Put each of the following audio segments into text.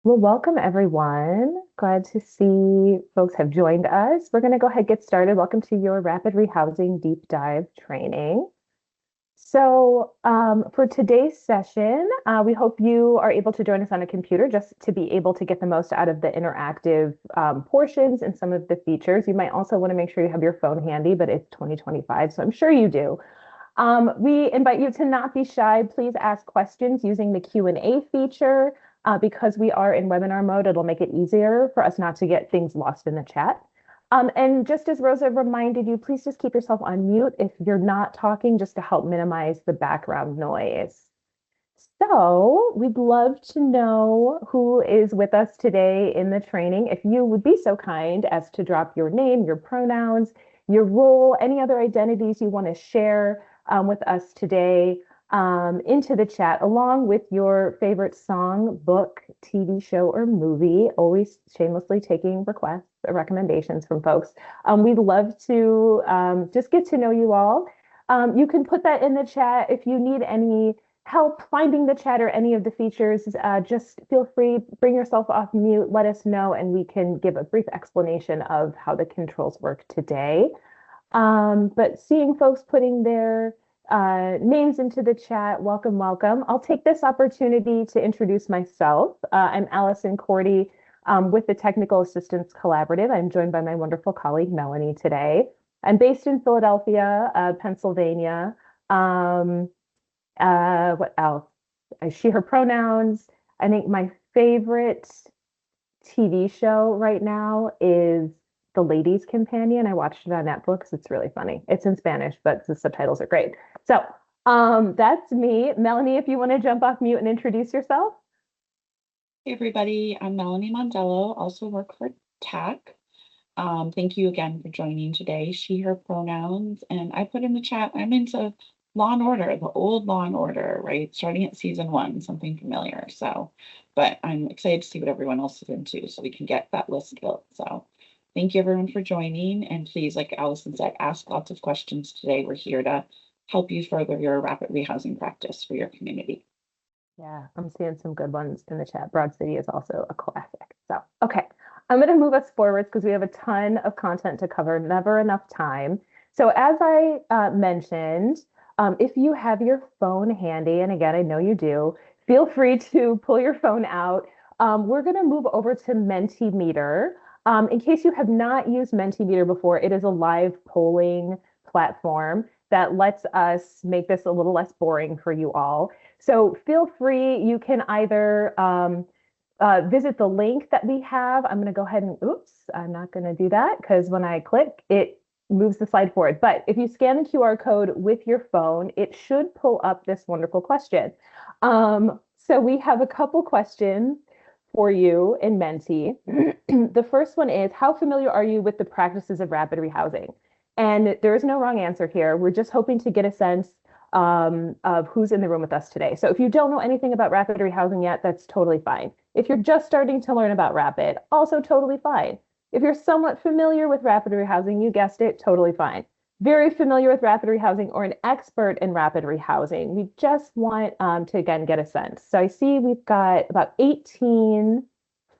Well, welcome everyone. Glad to see folks have joined us. We're going to go ahead and get started. Welcome to your Rapid Rehousing Deep Dive training. For today's session, we hope you are able to join us on a computer just to be able to get the most out of the interactive portions and some of the features. You might also want to make sure you have your phone handy, but it's 2025, so I'm sure you do. We invite you to not be shy. Please ask questions using the Q&A feature. Because we are in webinar mode, it'll make it easier for us not to get things lost in the chat. And just as Rosa reminded you, please just keep yourself on mute if you're not talking, just to help minimize the background noise. So we'd love to know who is with us today in the training. If you would be so kind as to drop your name, your pronouns, your role, any other identities you want to share with us today into the chat, along with your favorite song, book, TV show, or movie. Always shamelessly taking requests or recommendations from folks. We'd love to just get to know you all. You can put that in the chat if you need any help finding the chat or any of the features. Just feel free, bring yourself off mute, let us know, and we can give a brief explanation of how the controls work today. But seeing folks putting their names into the chat, welcome, welcome. I'll take this opportunity to introduce myself. I'm Allison Cordy with the Technical Assistance Collaborative. I'm joined by my wonderful colleague, Melanie, today. I'm based in Philadelphia, Pennsylvania. What else? She, her pronouns. I think my favorite TV show right now is The Ladies' Companion. I watched it on Netflix. It's really funny. It's in Spanish, but the subtitles are great. So that's me. Melanie, if you want to jump off mute and introduce yourself. Hey everybody, I'm Melanie Mondello, also work for TAC. Thank you again for joining today. She, her pronouns, and I put in the chat, I'm into Law and Order, the old Law and Order, right? Starting at season 1, something familiar. So, but I'm excited to see what everyone else is into so we can get that list built. So thank you everyone for joining. And please, like Allison said, ask lots of questions today. We're here to help you further your rapid rehousing practice for your community. Yeah, I'm seeing some good ones in the chat. Broad City is also a classic. So, okay, I'm going to move us forwards because we have a ton of content to cover, never enough time. So, as I mentioned, if you have your phone handy, and again, I know you do, feel free to pull your phone out. We're going to move over to Mentimeter. In case you have not used Mentimeter before, it is a live polling platform that lets us make this a little less boring for you all. So feel free, you can either visit the link that we have. I'm going to go ahead and, oops, I'm not going to do that because when I click, it moves the slide forward. But if you scan the QR code with your phone, it should pull up this wonderful question. So we have a couple questions for you in Menti. The first one is, how familiar are you with the practices of rapid rehousing? And there is no wrong answer here. We're just hoping to get a sense of who's in the room with us today. So if you don't know anything about rapid rehousing yet, that's totally fine. If you're just starting to learn about rapid, also totally fine. If you're somewhat familiar with rapid rehousing, you guessed it, totally fine. Very familiar with rapid rehousing or an expert in rapid rehousing. We just want to, again, get a sense. So I see we've got about 18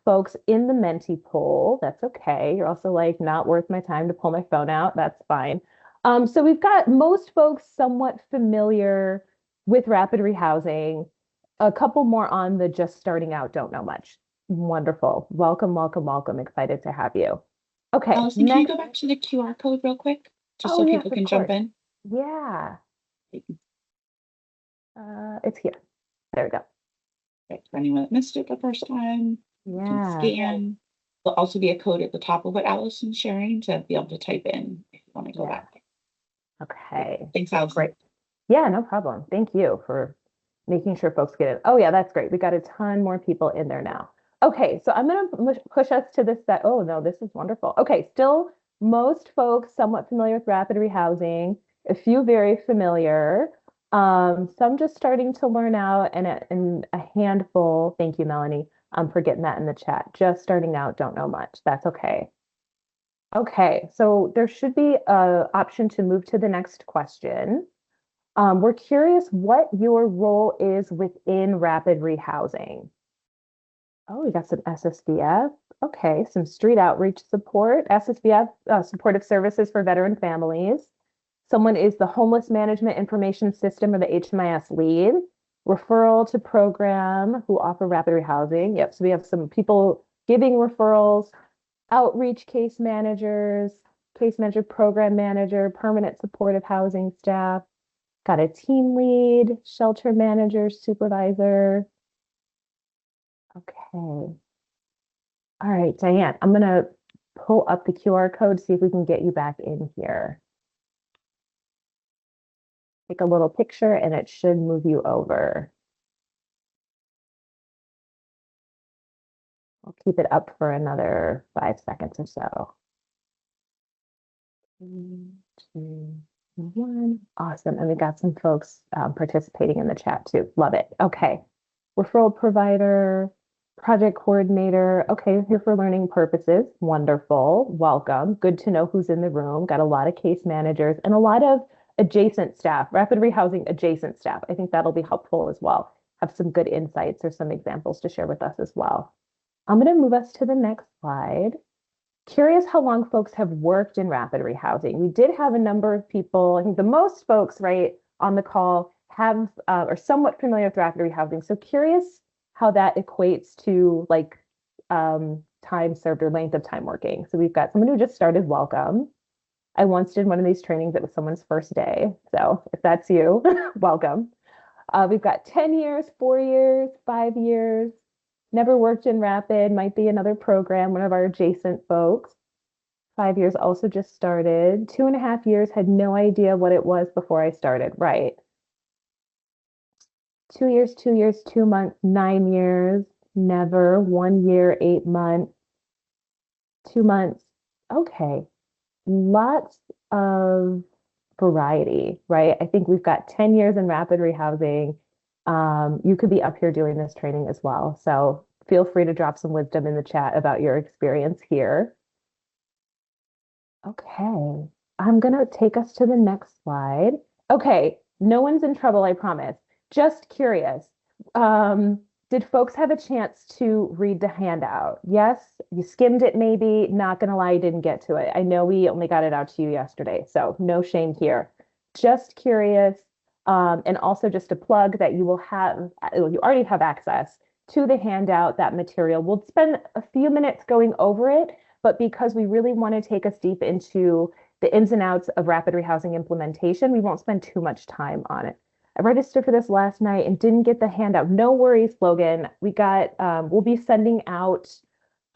folks in the Menti poll. That's okay. You're also like, not worth my time to pull my phone out. That's fine. So we've got most folks somewhat familiar with rapid rehousing, a couple more on the just starting out, don't know much. Wonderful. Welcome, welcome, welcome. Excited to have you. Okay, Allison, can you next. go back to the QR code real quick, just Oh, so yes, people of can jump course. in? Yeah, it's here. There we go. Okay, for anyone that missed it the first time, you can Yeah. scan. There'll also be a code at the top of what Allison's sharing to be able to type in if you want to go Yeah. back. Okay. Thanks, Allison. Great. Yeah, no problem. Thank you for making sure folks get it. Oh, yeah, that's great. We got a ton more people in there now. Okay, so I'm going to push us to this set. Oh, no, this is wonderful. Okay, still most folks somewhat familiar with rapid rehousing, a few very familiar, some just starting to learn out, and a handful. Thank you, Melanie, for getting that in the chat. Just starting out, don't know much. That's okay. Okay, so there should be a option to move to the next question. We're curious what your role is within rapid rehousing. Oh, we got some SSVF. Okay, some street outreach support, SSVF, supportive services for veteran families. Someone is the Homeless Management Information System or the HMIS lead. Referral to program who offer rapid rehousing. Yep, so we have some people giving referrals, outreach case manager, program manager, permanent supportive housing staff. Got a team lead, shelter manager, supervisor. Okay. All right, Diane, I'm gonna pull up the QR code, see if we can get you back in here. Take a little picture and it should move you over. I'll keep it up for another 5 seconds or so. 3, 2, 1. Awesome. And we got some folks participating in the chat too. Love it. Okay. Referral provider, project coordinator. Okay, here for learning purposes. Wonderful. Welcome. Good to know who's in the room. Got a lot of case managers and a lot of adjacent staff, rapid rehousing adjacent staff. I think that'll be helpful as well. Have some good insights or some examples to share with us as well. I'm going to move us to the next slide. Curious how long folks have worked in rapid rehousing. We did have a number of people, I think the most folks, right, on the call have are somewhat familiar with rapid rehousing. So curious how that equates to like time served or length of time working. So we've got someone who just started, welcome. I once did one of these trainings. It was someone's first day. So if that's you, welcome. We've got 10 years, 4 years, 5 years. Never worked in Rapid, might be another program, one of our adjacent folks. 5 years also just started. 2.5 years, had no idea what it was before I started. Right. 2 years, 2 years, 2 months, 9 years, never. 1 year, 8 months, 2 months. Okay. Lots of variety, right? I think we've got 10 years in rapid rehousing. You could be up here doing this training as well. So feel free to drop some wisdom in the chat about your experience here. Okay, I'm gonna take us to the next slide. Okay, no one's in trouble, I promise. Just curious. Did folks have a chance to read the handout? Yes, you skimmed it maybe. Not gonna lie, you didn't get to it. I know we only got it out to you yesterday, so no shame here. Just curious. And also just a plug that you will have, you already have access to the handout, that material. We'll spend a few minutes going over it, but because we really want to take us deep into the ins and outs of rapid rehousing implementation, we won't spend too much time on it. I registered for this last night and didn't get the handout. No worries, Logan. We'll be sending out,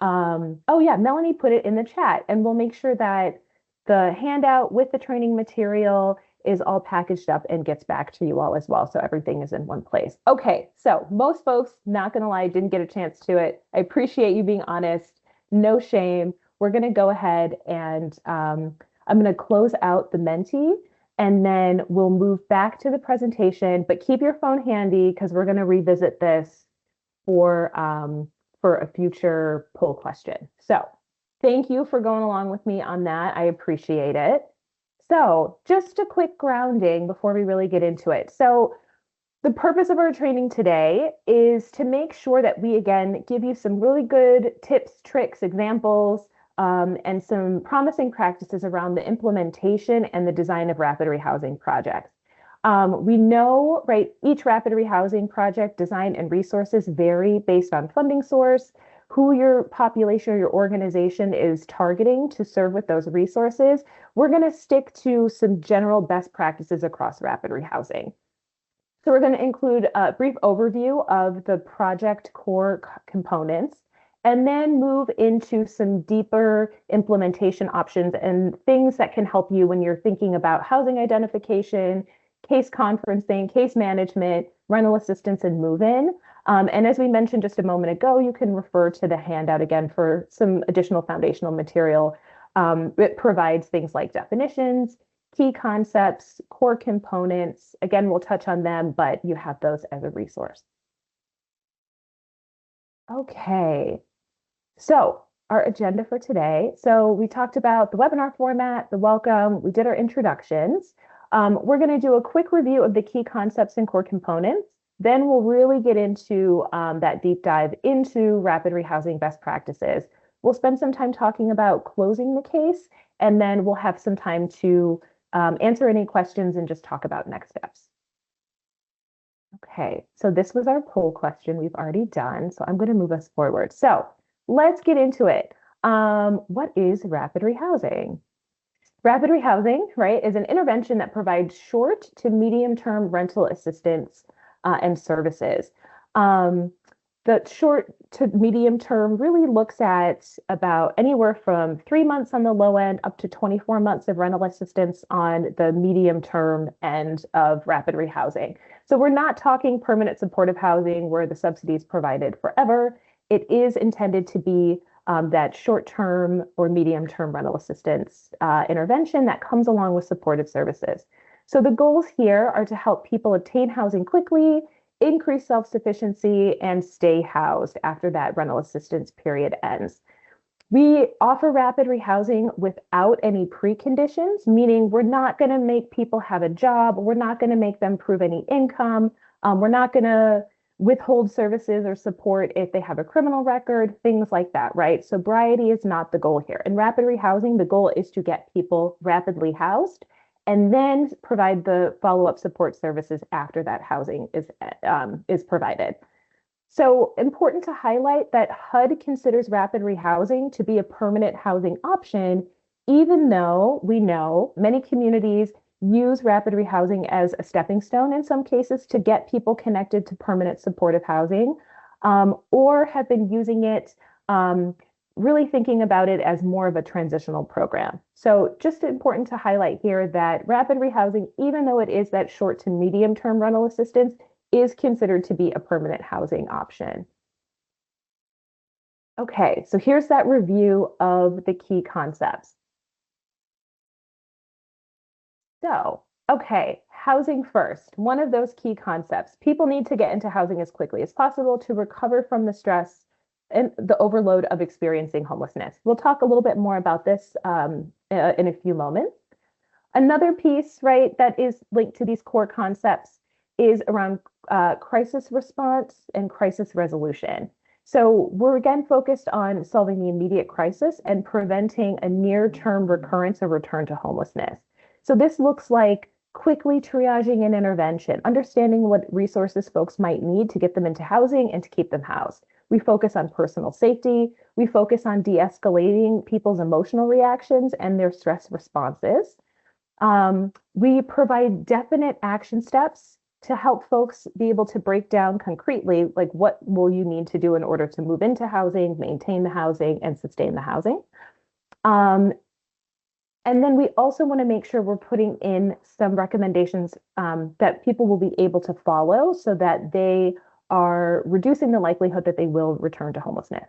oh yeah, Melanie put it in the chat, and we'll make sure that the handout with the training material is all packaged up and gets back to you all as well. So everything is in one place. Okay, so most folks, not gonna lie, didn't get a chance to it. I appreciate you being honest. No shame. We're gonna go ahead and I'm gonna close out the Menti and then we'll move back to the presentation, but keep your phone handy because we're gonna revisit this for a future poll question. So thank you for going along with me on that. I appreciate it. So just a quick grounding before we really get into it. So the purpose of our training today is to make sure that we, again, give you some really good tips, tricks, examples, and some promising practices around the implementation and the design of rapid rehousing projects. We know, right, each rapid rehousing project design and resources vary based on funding source, who your population or your organization is targeting to serve with those resources. We're going to stick to some general best practices across rapid rehousing. So we're going to include a brief overview of the project core components and then move into some deeper implementation options and things that can help you when you're thinking about housing identification, case conferencing, case management, rental assistance, and move-in. And as we mentioned just a moment ago, you can refer to the handout again for some additional foundational material. It provides things like definitions, key concepts, core components. Again, we'll touch on them, but you have those as a resource. Okay, so our agenda for today. So we talked about the webinar format, the welcome, we did our introductions. We're going to do a quick review of the key concepts and core components. Then we'll really get into that deep dive into rapid rehousing best practices. We'll spend some time talking about closing the case, and then we'll have some time to answer any questions and just talk about next steps. Okay, so this was our poll question we've already done, so I'm going to move us forward. So let's get into it. What is rapid rehousing? Rapid rehousing, right, is an intervention that provides short to medium-term rental assistance and services. The short to medium term really looks at about anywhere from 3 months on the low end up to 24 months of rental assistance on the medium term end of rapid rehousing. So we're not talking permanent supportive housing where the subsidy is provided forever. It is intended to be that short-term or medium-term rental assistance intervention that comes along with supportive services. So the goals here are to help people obtain housing quickly, increase self-sufficiency, and stay housed after that rental assistance period ends. We offer rapid rehousing without any preconditions, meaning we're not going to make people have a job. We're not going to make them prove any income. We're not going to withhold services or support if they have a criminal record, things like that, right? Sobriety is not the goal here. In rapid rehousing, the goal is to get people rapidly housed and then provide the follow-up support services after that housing is provided. So important to highlight that HUD considers rapid rehousing to be a permanent housing option, even though we know many communities use rapid rehousing as a stepping stone in some cases to get people connected to permanent supportive housing, or have been using it really thinking about it as more of a transitional program. So just important to highlight here that rapid rehousing, even though it is that short to medium term rental assistance, is considered to be a permanent housing option. Okay, so here's that review of the key concepts. So, okay, housing first. One of those key concepts. People need to get into housing as quickly as possible to recover from the stress and the overload of experiencing homelessness. We'll talk a little bit more about this in a few moments. Another piece, right, that is linked to these core concepts is around crisis response and crisis resolution. So we're again focused on solving the immediate crisis and preventing a near-term recurrence or return to homelessness. So this looks like quickly triaging an intervention, understanding what resources folks might need to get them into housing and to keep them housed. We focus on personal safety. We focus on de-escalating people's emotional reactions and their stress responses. We provide definite action steps to help folks be able to break down concretely, like what will you need to do in order to move into housing, maintain the housing, and sustain the housing. And then we also want to make sure we're putting in some recommendations that people will be able to follow so that they are reducing the likelihood that they will return to homelessness.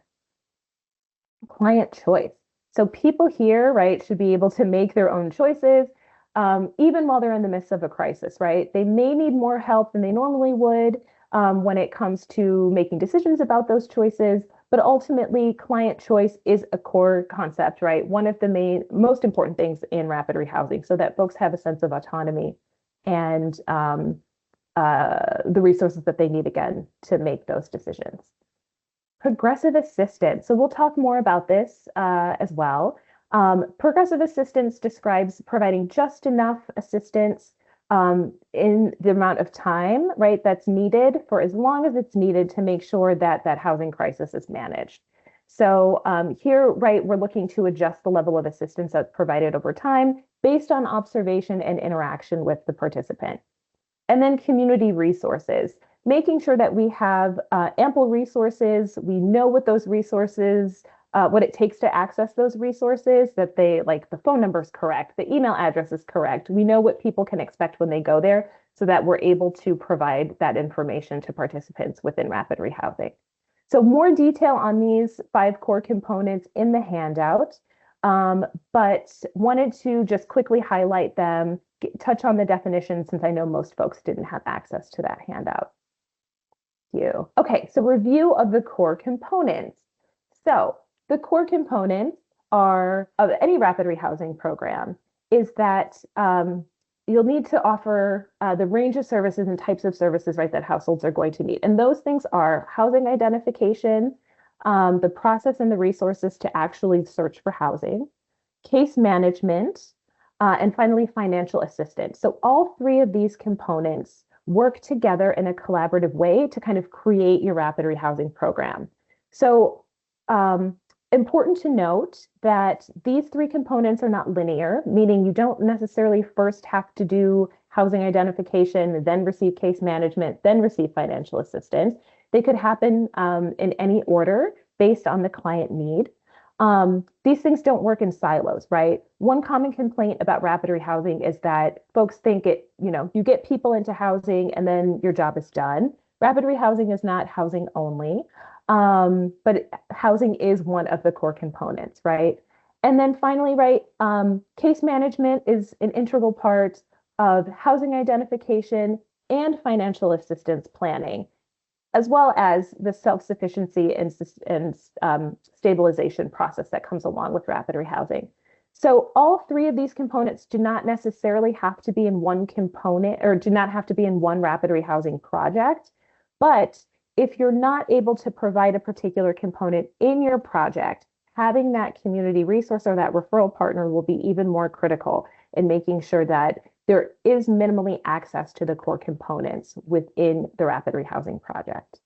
Client choice. So people here, right, should be able to make their own choices, even while they're in the midst of a crisis, right? They may need more help than they normally would when it comes to making decisions about those choices, but ultimately client choice is a core concept, right? One of the most important things in rapid rehousing so that folks have a sense of autonomy and the resources that they need again to make those decisions. Progressive assistance. So we'll talk more about this as well. Progressive assistance describes providing just enough assistance in the amount of time, right, that's needed for as long as it's needed to make sure that that housing crisis is managed. So here, right, we're looking to adjust the level of assistance that's provided over time based on observation and interaction with the participant. And then community resources, making sure that we have ample resources, we know what those resources what it takes to access those resources, that they like the phone number is correct, the email address is correct. We know what people can expect when they go there so that we're able to provide that information to participants within rapid rehousing. So more detail on these 5 core components in the handout, but wanted to just quickly highlight them, touch on the definition since I know most folks didn't have access to that handout. Thank you. Okay, so review of the core components. So the core components are of any rapid rehousing program is that you'll need to offer the range of services and types of services, right, that households are going to need. And those things are housing identification, the process and the resources to actually search for housing, case management, and finally, financial assistance. So all three of these components work together in a collaborative way to kind of create your rapid rehousing program. So important to note that these three components are not linear, meaning you don't necessarily first have to do housing identification, then receive case management, then receive financial assistance. They could happen in any order based on the client need. These things don't work in silos, right? One common complaint about rapid rehousing is that folks think you get people into housing and then your job is done. Rapid rehousing is not housing only, but housing is one of the core components, right? And then finally, right, case management is an integral part of housing identification and financial assistance planning, as well as the self-sufficiency and stabilization process that comes along with rapid rehousing. So all three of these components do not necessarily have to be in one component or do not have to be in one rapid rehousing project. But if you're not able to provide a particular component in your project, having that community resource or that referral partner will be even more critical in making sure that there is minimally access to the core components within the rapid rehousing project.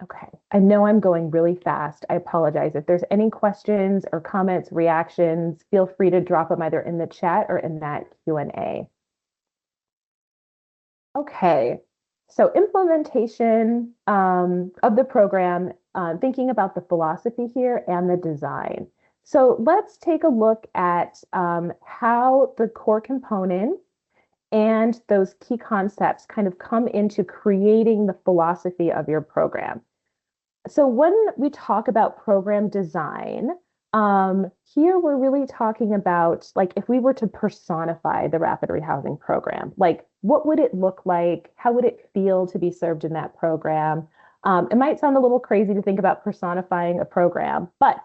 Okay, I know I'm going really fast. I apologize. If there's any questions or comments, reactions, feel free to drop them either in the chat or in that Q&A. Okay, so implementation of the program, thinking about the philosophy here and the design. So let's take a look at how the core components and those key concepts kind of come into creating the philosophy of your program. So when we talk about program design, here we're really talking about like if we were to personify the rapid rehousing program, like what would it look like? How would it feel to be served in that program? It might sound a little crazy to think about personifying a program, but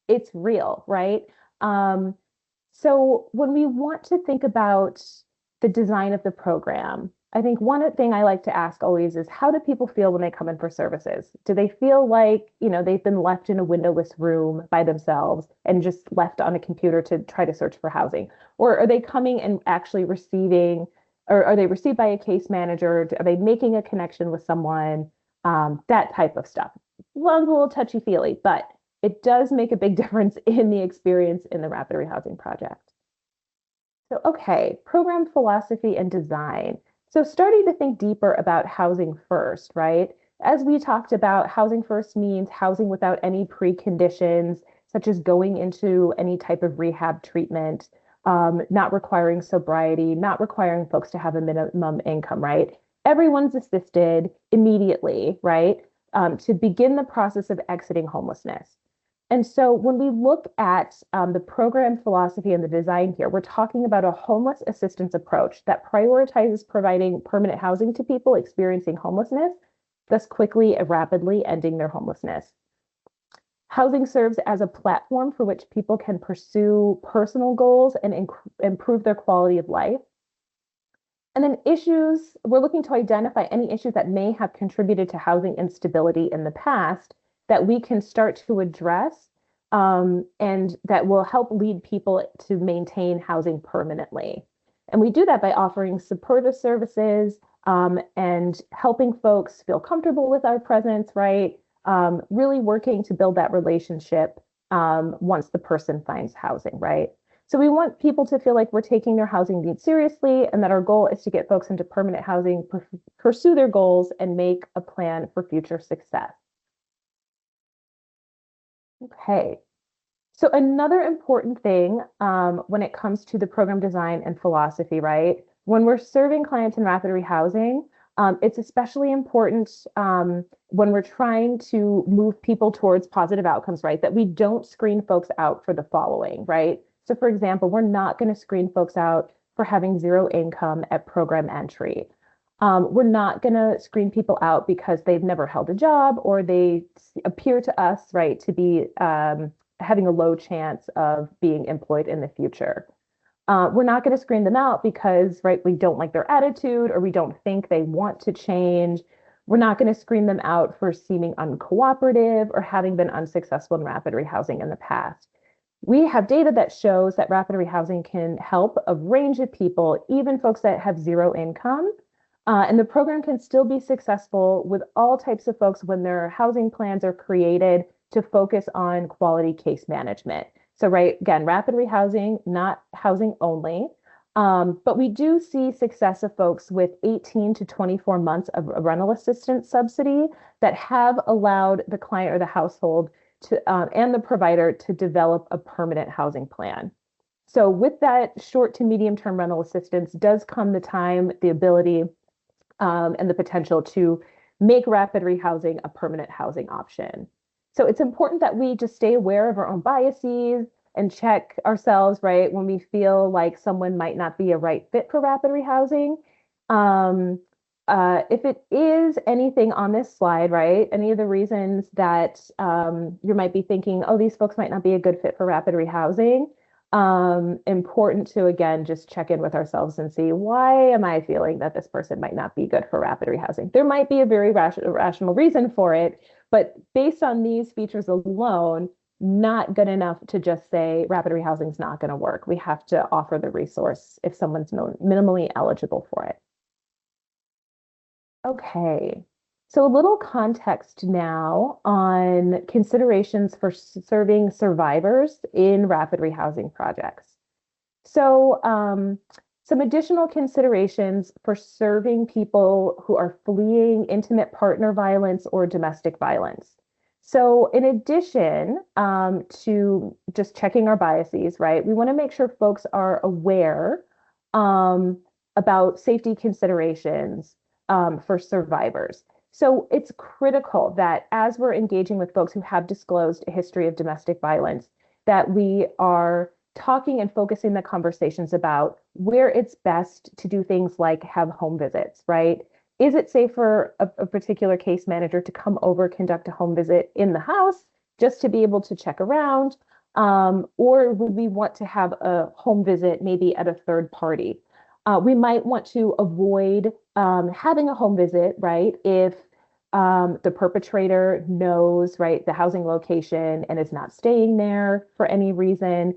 it's real, right? So when we want to think about the design of the program, I think one thing I like to ask always is how do people feel when they come in for services? Do they feel like, they've been left in a windowless room by themselves and just left on a computer to try to search for housing? Or are they coming and actually receiving, or are they received by a case manager? Are they making a connection with someone? That type of stuff. Well, a little touchy-feely, but it does make a big difference in the experience in the rapid rehousing project. So, okay, program philosophy and design. So starting to think deeper about housing first, right? As we talked about, housing first means housing without any preconditions, such as going into any type of rehab treatment, not requiring sobriety, not requiring folks to have a minimum income, right? Everyone's assisted immediately, right? To begin the process of exiting homelessness. And so when we look at the program philosophy and the design here, we're talking about a homeless assistance approach that prioritizes providing permanent housing to people experiencing homelessness, thus quickly and rapidly ending their homelessness. Housing serves as a platform for which people can pursue personal goals and improve their quality of life. And then issues, we're looking to identify any issues that may have contributed to housing instability in the past that we can start to address and that will help lead people to maintain housing permanently. And we do that by offering supportive services and helping folks feel comfortable with our presence, right? Really working to build that relationship once the person finds housing, right? So we want people to feel like we're taking their housing needs seriously and that our goal is to get folks into permanent housing, pursue their goals, and make a plan for future success. Okay. So another important thing when it comes to the program design and philosophy, right? When we're serving clients in rapid rehousing, it's especially important when we're trying to move people towards positive outcomes, right? That we don't screen folks out for the following, right? So for example, we're not going to screen folks out for having zero income at program entry. We're not going to screen people out because they've never held a job or they appear to us, right, to be having a low chance of being employed in the future. We're not going to screen them out because, right, we don't like their attitude or we don't think they want to change. We're not going to screen them out for seeming uncooperative or having been unsuccessful in rapid rehousing in the past. We have data that shows that rapid rehousing can help a range of people, even folks that have zero income. And the program can still be successful with all types of folks when their housing plans are created to focus on quality case management. So, right, again, rapid rehousing, not housing only. But we do see success of folks with 18 to 24 months of a rental assistance subsidy that have allowed the client or the household to and the provider to develop a permanent housing plan. So with that short to medium term rental assistance does come the time, the ability, and the potential to make rapid rehousing a permanent housing option. So it's important that we just stay aware of our own biases and check ourselves, right, when we feel like someone might not be a right fit for rapid rehousing. Um, if it is anything on this slide, right, any of the reasons that you might be thinking, oh, these folks might not be a good fit for rapid rehousing, important to, again, just check in with ourselves and see, why am I feeling that this person might not be good for rapid rehousing? There might be a very rational reason for it, but based on these features alone, not good enough to just say rapid rehousing is not going to work. We have to offer the resource if someone's minimally eligible for it. Okay, so a little context now on considerations for serving survivors in rapid rehousing projects. So, some additional considerations for serving people who are fleeing intimate partner violence or domestic violence. So, in addition to just checking our biases, right, we want to make sure folks are aware um, about safety considerations for survivors. So, it's critical that as we're engaging with folks who have disclosed a history of domestic violence, that we are talking and focusing the conversations about where it's best to do things like have home visits, right? Is it safe for a particular case manager to come over, conduct a home visit in the house just to be able to check around? Or would we want to have a home visit maybe at a third party? We might want to avoid having a home visit, right? If the perpetrator knows, right, the housing location and is not staying there for any reason.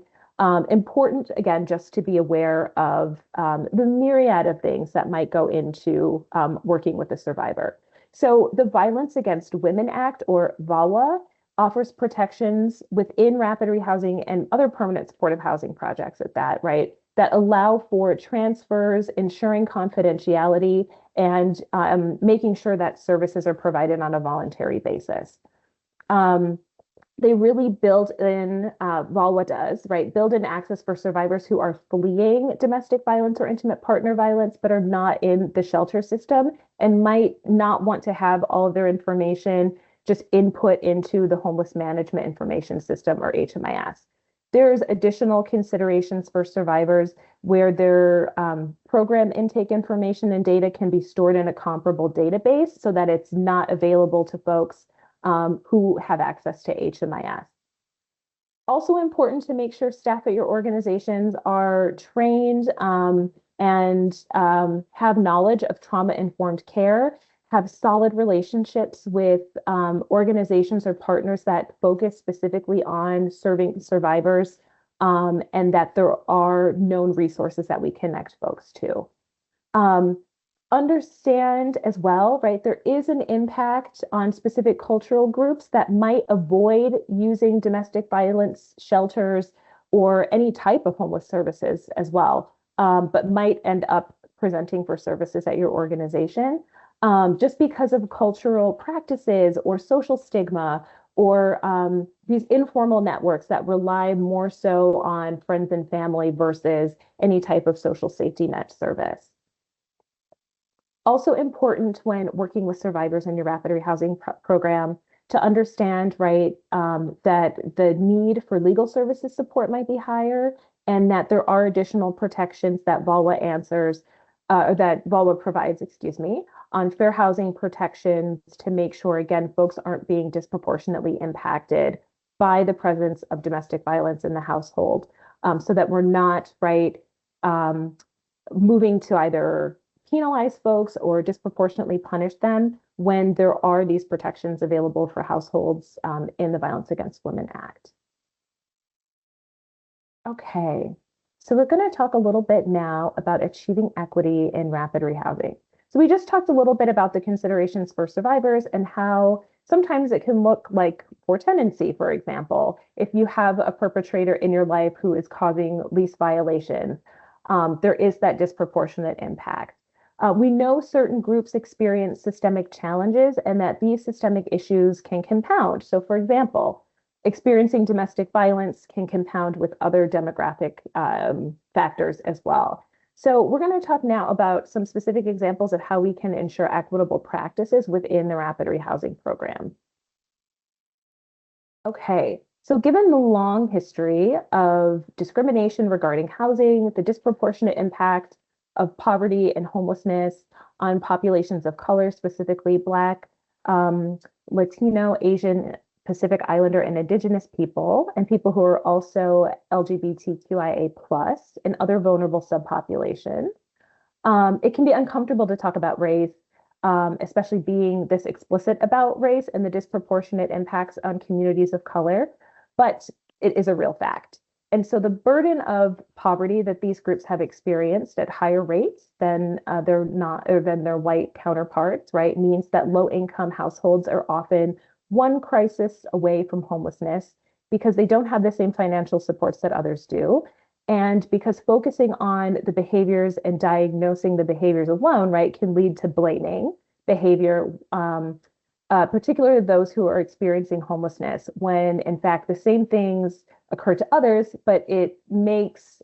Important, again, just to be aware of the myriad of things that might go into working with the survivor. So the Violence Against Women Act, or VAWA, offers protections within rapid rehousing and other permanent supportive housing projects at that, right, that allow for transfers, ensuring confidentiality, and making sure that services are provided on a voluntary basis. They really build in, VAWA does, right, build in access for survivors who are fleeing domestic violence or intimate partner violence, but are not in the shelter system and might not want to have all of their information just input into the homeless management information system, or HMIS. There's additional considerations for survivors where their program intake information and data can be stored in a comparable database so that it's not available to folks who have access to HMIS. Also important to make sure staff at your organizations are trained and have knowledge of trauma-informed care, have solid relationships with organizations or partners that focus specifically on serving survivors, and that there are known resources that we connect folks to. Understand as well, right, there is an impact on specific cultural groups that might avoid using domestic violence shelters or any type of homeless services as well, but might end up presenting for services at your organization, just because of cultural practices or social stigma, or these informal networks that rely more so on friends and family versus any type of social safety net service. Also important when working with survivors in your rapid rehousing program to understand, right, that the need for legal services support might be higher, and that there are additional protections that VAWA answers, or that VAWA provides, excuse me, on fair housing protections to make sure, again, folks aren't being disproportionately impacted by the presence of domestic violence in the household, so that we're not, right, moving to either penalize folks or disproportionately punish them when there are these protections available for households in the Violence Against Women Act. Okay, so we're going to talk a little bit now about achieving equity in rapid rehousing. So we just talked a little bit about the considerations for survivors and how sometimes it can look like for tenancy, for example, if you have a perpetrator in your life who is causing lease violations, there is that disproportionate impact. We know certain groups experience systemic challenges and that these systemic issues can compound. So, for example, experiencing domestic violence can compound with other demographic factors as well. So we're going to talk now about some specific examples of how we can ensure equitable practices within the rapid rehousing program. Okay, so given the long history of discrimination regarding housing, the disproportionate impact of poverty and homelessness on populations of color, specifically Black, Latino, Asian, Pacific Islander, and Indigenous people, and people who are also LGBTQIA+, and other vulnerable subpopulations. It can be uncomfortable to talk about race, especially being this explicit about race and the disproportionate impacts on communities of color, but it is a real fact. And so the burden of poverty that these groups have experienced at higher rates than their white counterparts, right, means that low-income households are often one crisis away from homelessness because they don't have the same financial supports that others do. And because focusing on the behaviors and diagnosing the behaviors alone, right, can lead to blaming behavior, particularly those who are experiencing homelessness, when in fact the same things occur to others, but it makes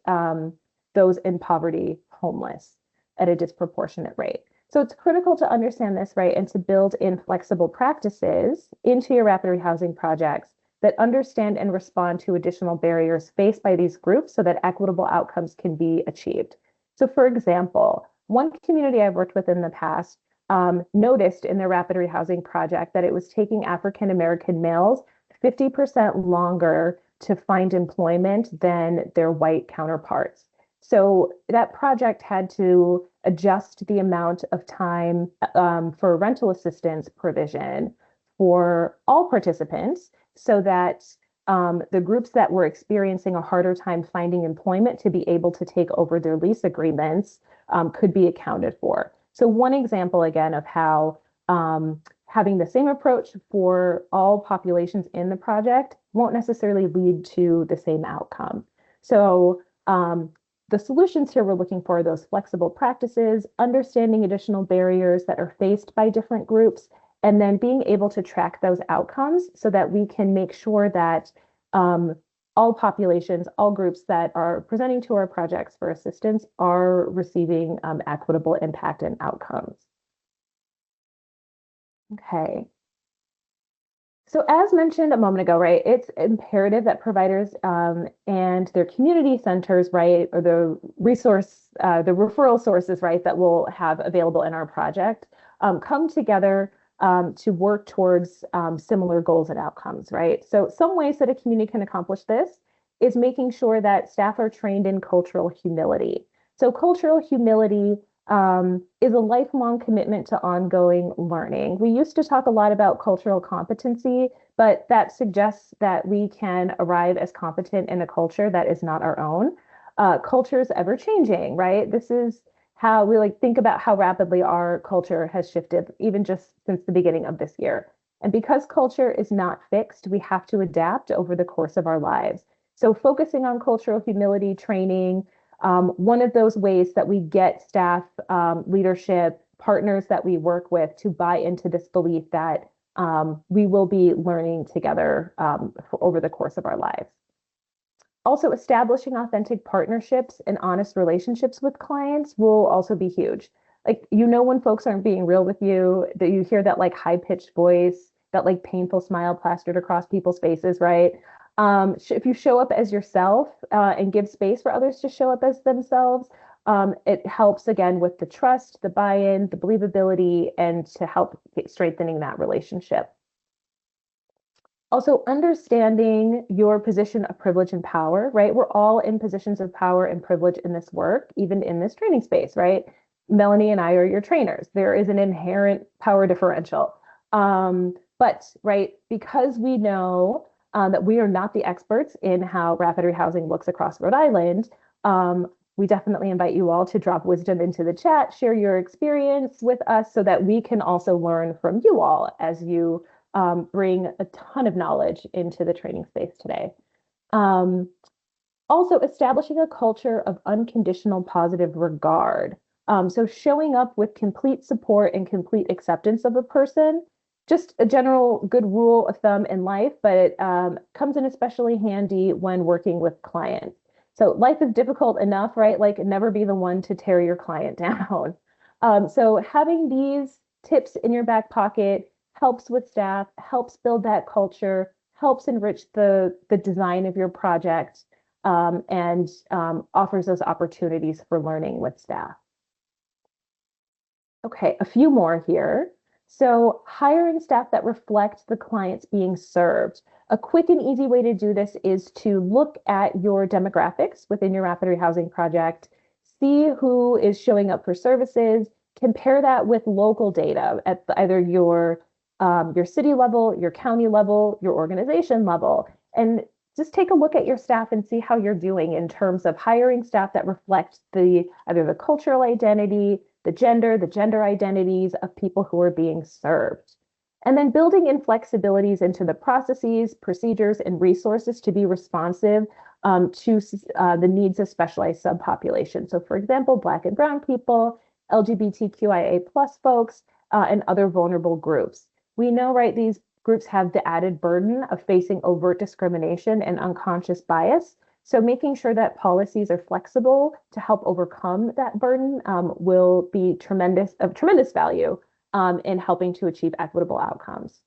those in poverty homeless at a disproportionate rate. So it's critical to understand this, right, and to build in flexible practices into your rapid rehousing projects that understand and respond to additional barriers faced by these groups so that equitable outcomes can be achieved. So for example, one community I've worked with in the past noticed in their rapid rehousing project that it was taking African American males 50% longer to find employment than their white counterparts. So that project had to adjust the amount of time for rental assistance provision for all participants so that the groups that were experiencing a harder time finding employment to be able to take over their lease agreements could be accounted for. So one example again of how having the same approach for all populations in the project won't necessarily lead to the same outcome. So the solutions here we're looking for those flexible practices, understanding additional barriers that are faced by different groups, and then being able to track those outcomes so that we can make sure that all populations, all groups that are presenting to our projects for assistance are receiving equitable impact and outcomes. Okay. So as mentioned a moment ago, right, it's imperative that providers and their community centers, right, or the referral sources, right, that we'll have available in our project come together to work towards similar goals and outcomes, right? So some ways that a community can accomplish this is making sure that staff are trained in cultural humility. So cultural humility is a lifelong commitment to ongoing learning. We used to talk a lot about cultural competency, but that suggests that we can arrive as competent in a culture that is not our own. Culture is ever changing, right? This is how we think about how rapidly our culture has shifted, even just since the beginning of this year. And because culture is not fixed, we have to adapt over the course of our lives. So focusing on cultural humility training, one of those ways that we get staff, leadership, partners that we work with to buy into this belief that we will be learning together over the course of our lives. Also, establishing authentic partnerships and honest relationships with clients will also be huge. When folks aren't being real with you, that you hear that high-pitched voice, that painful smile plastered across people's faces, right? If you show up as yourself and give space for others to show up as themselves, it helps again with the trust, the buy-in, the believability, and to help strengthening that relationship. Also, understanding your position of privilege and power, right? We're all in positions of power and privilege in this work, even in this training space, right? Melanie and I are your trainers. There is an inherent power differential. But, right, because we know that we are not the experts in how rapid rehousing looks across Rhode Island, we definitely invite you all to drop wisdom into the chat, share your experience with us so that we can also learn from you all as you bring a ton of knowledge into the training space today. Um, Also, establishing a culture of unconditional positive regard. So showing up with complete support and complete acceptance of a person, just a general good rule of thumb in life, but it comes in especially handy when working with clients. So life is difficult enough, right? Like never be the one to tear your client down. So having these tips in your back pocket helps with staff, helps build that culture, helps enrich the design of your project and offers those opportunities for learning with staff. Okay, a few more here. So hiring staff that reflect the clients being served. A quick and easy way to do this is to look at your demographics within your rapid rehousing project, see who is showing up for services, compare that with local data at either your city level, your county level, your organization level, and just take a look at your staff and see how you're doing in terms of hiring staff that reflect either the cultural identity, the gender identities of people who are being served. And then building in flexibilities into the processes, procedures, and resources to be responsive to the needs of specialized subpopulations. So for example, Black and Brown people, LGBTQIA plus folks, and other vulnerable groups. We know, right, these groups have the added burden of facing overt discrimination and unconscious bias. So making sure that policies are flexible to help overcome that burden will be of tremendous value in helping to achieve equitable outcomes.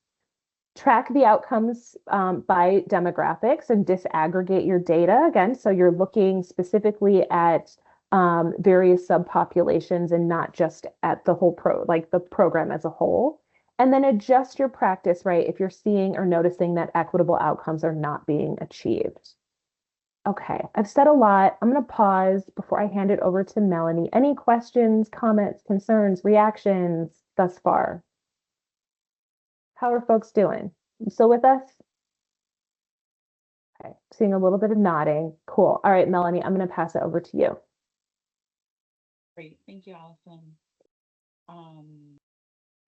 Track the outcomes by demographics and disaggregate your data again. So you're looking specifically at various subpopulations and not just at the whole like the program as a whole. And then adjust your practice, right, if you're seeing or noticing that equitable outcomes are not being achieved. Okay, I've said a lot. I'm going to pause before I hand it over to Melanie. Any questions, comments, concerns, reactions thus far? How are folks doing? You still with us? Okay, seeing a little bit of nodding. Cool. All right, Melanie, I'm going to pass it over to you. Great. Thank you, Allison.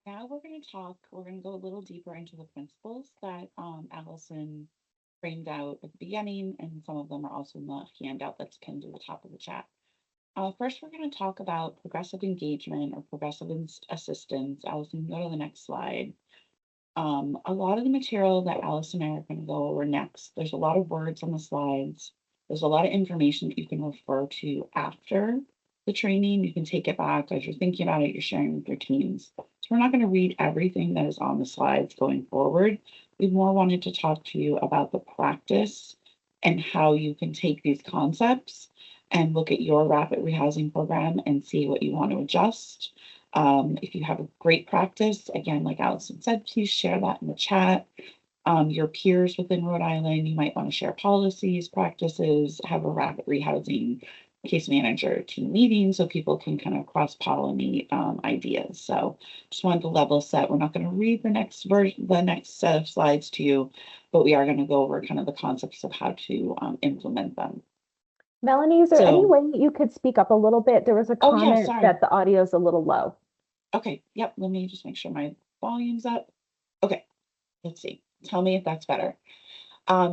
Now we're going to go a little deeper into the principles that Allison framed out at the beginning, and some of them are also in the handout that's pinned to the top of the chat. First, we're going to talk about progressive engagement or progressive assistance. Allison, go to the next slide. A lot of the material that Allison and I are going to go over next, there's a lot of words on the slides. There's a lot of information that you can refer to after the training. You can take it back as you're thinking about it, you're sharing with your teams. So we're not going to read everything that is on the slides going forward. We more wanted to talk to you about the practice and how you can take these concepts and look at your rapid rehousing program and see what you want to adjust. If you have a great practice, again, like Allison said, please share that in the chat. Your peers within Rhode Island, you might want to share policies, practices, have a rapid rehousing case manager team meeting so people can kind of cross-pollinate ideas. So just wanted to level set. We're not going to read the next set of slides to you, but we are going to go over kind of the concepts of how to implement them. Melanie, is there any way you could speak up a little bit? There was a comment that the audio is a little low. Okay, yep, let me just make sure my volume's up. Okay, let's see. Tell me if that's better.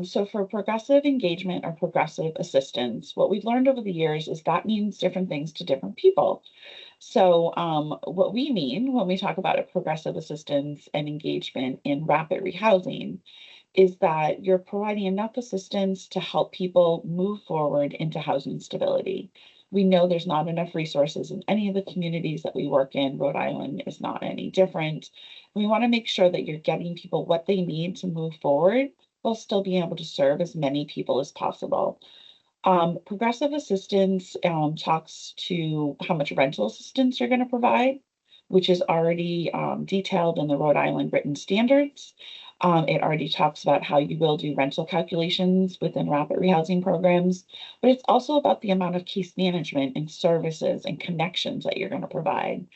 So for progressive engagement or progressive assistance, what we've learned over the years is that means different things to different people. So what we mean when we talk about a progressive assistance and engagement in rapid rehousing is that you're providing enough assistance to help people move forward into housing stability. We know there's not enough resources in any of the communities that we work in. Rhode Island is not any different. We want to make sure that you're getting people what they need to move forward while still being able to serve as many people as possible. Progressive assistance talks to how much rental assistance you're going to provide, which is already detailed in the Rhode Island written standards. It already talks about how you will do rental calculations within rapid rehousing programs, but it's also about the amount of case management and services and connections that you're going to provide.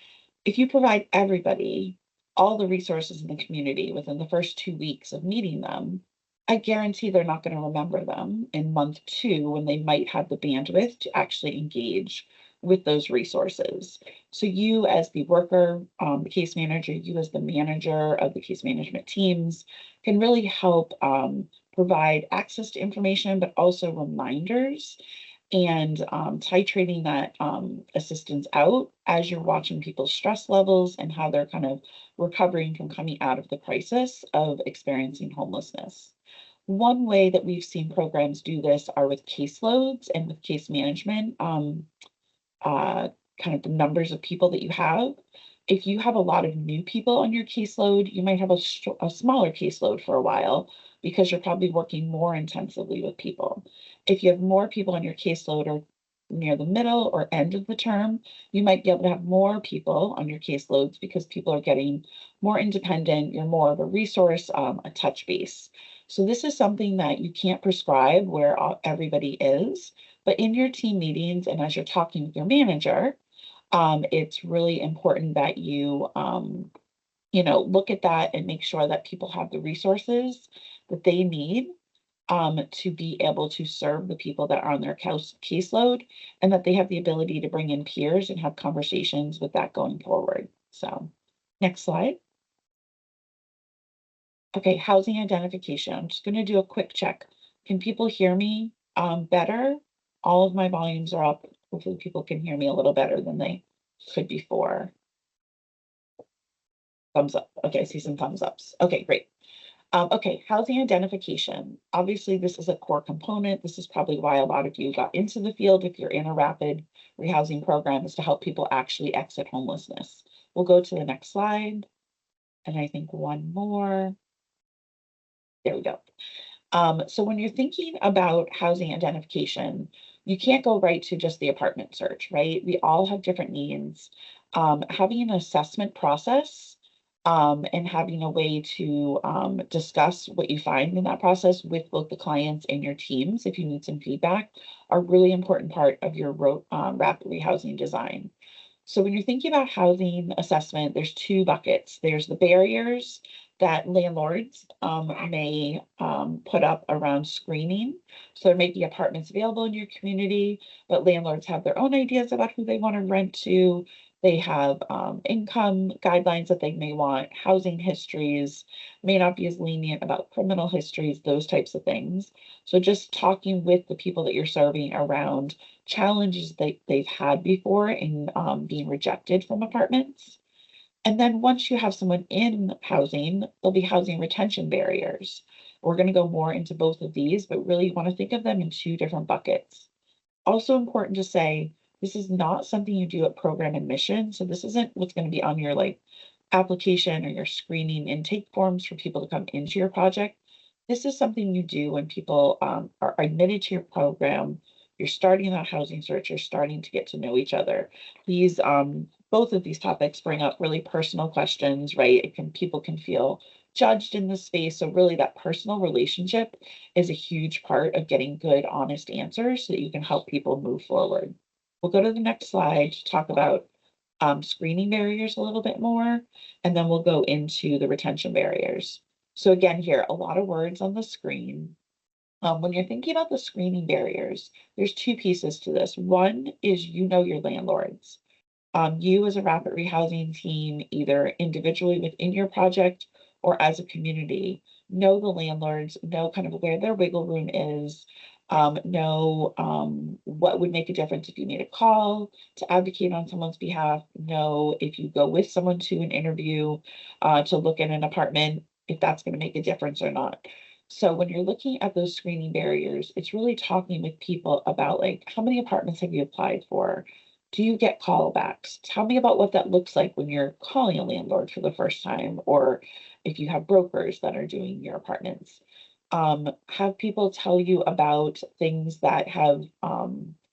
If you provide everybody all the resources in the community within the first 2 weeks of meeting them, I guarantee they're not going to remember them in month 2 when they might have the bandwidth to actually engage with those resources. So you as the worker, the case manager, you as the manager of the case management teams can really help provide access to information, but also reminders and titrating that assistance out as you're watching people's stress levels and how they're kind of recovering from coming out of the crisis of experiencing homelessness. One way that we've seen programs do this are with caseloads and with case management, uh, kind of the numbers of people that you have. If you have a lot of new people on your caseload, you might have a smaller caseload for a while because you're probably working more intensively with people. If you have more people on your caseload or near the middle or end of the term, you might be able to have more people on your caseloads because people are getting more independent. You're more of a resource, a touch base. So this is something that you can't prescribe where everybody is, but in your team meetings and as you're talking with your manager, it's really important that you look at that and make sure that people have the resources that they need to be able to serve the people that are on their caseload, and that they have the ability to bring in peers and have conversations with that going forward. So, next slide. Okay, housing identification. I'm just going to do a quick check. Can people hear me better? All of my volumes are up. Hopefully people can hear me a little better than they could before. Thumbs up. Okay, I see some thumbs ups. Okay, great. Okay, housing identification. Obviously, this is a core component. This is probably why a lot of you got into the field if you're in a rapid rehousing program, is to help people actually exit homelessness. We'll go to the next slide. And I think one more. There we go. So when you're thinking about housing identification, you can't go right to just the apartment search, right? We all have different needs. Having an assessment process and having a way to discuss what you find in that process with both the clients and your teams, if you need some feedback, are really important part of your rapid rehousing design. So when you're thinking about housing assessment, there's 2 buckets. There's the barriers that landlords may put up around screening. So there may be apartments available in your community, but landlords have their own ideas about who they want to rent to. They have income guidelines that they may want, housing histories, may not be as lenient about criminal histories, those types of things. So just talking with the people that you're serving around challenges they've had before in being rejected from apartments. And then once you have someone in housing, there'll be housing retention barriers. We're going to go more into both of these, but really you want to think of them in 2 different buckets. Also important to say, this is not something you do at program admission. So this isn't what's going to be on your application or your screening intake forms for people to come into your project. This is something you do when people are admitted to your program. You're starting that housing search, you're starting to get to know each other. These both of these topics bring up really personal questions, right? People can feel judged in this space. So really that personal relationship is a huge part of getting good, honest answers so that you can help people move forward. We'll go to the next slide to talk about screening barriers a little bit more, and then we'll go into the retention barriers. So again, here, a lot of words on the screen. When you're thinking about the screening barriers, there's 2 pieces to this. One is your landlords. You as a rapid rehousing team, either individually within your project or as a community, know the landlords, know kind of where their wiggle room is, know what would make a difference if you made a call to advocate on someone's behalf, know if you go with someone to an interview to look at an apartment, if that's going to make a difference or not. So when you're looking at those screening barriers, it's really talking with people about how many apartments have you applied for? Do you get callbacks? Tell me about what that looks like when you're calling a landlord for the first time, or if you have brokers that are doing your apartments. Have people tell you about things that have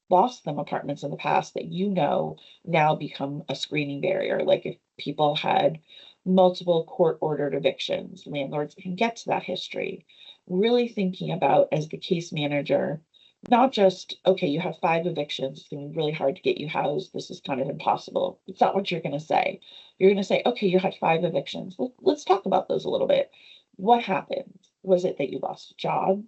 lost them apartments in the past that now become a screening barrier. Like if people had multiple court-ordered evictions. Landlords can get to that history. Really thinking about, as the case manager, not just, okay, you have 5 evictions, it's gonna be really hard to get you housed, this is kind of impossible. It's not what you're gonna say. You're gonna say, okay, you had 5 evictions. Let's talk about those a little bit. What happened? Was it that you lost a job?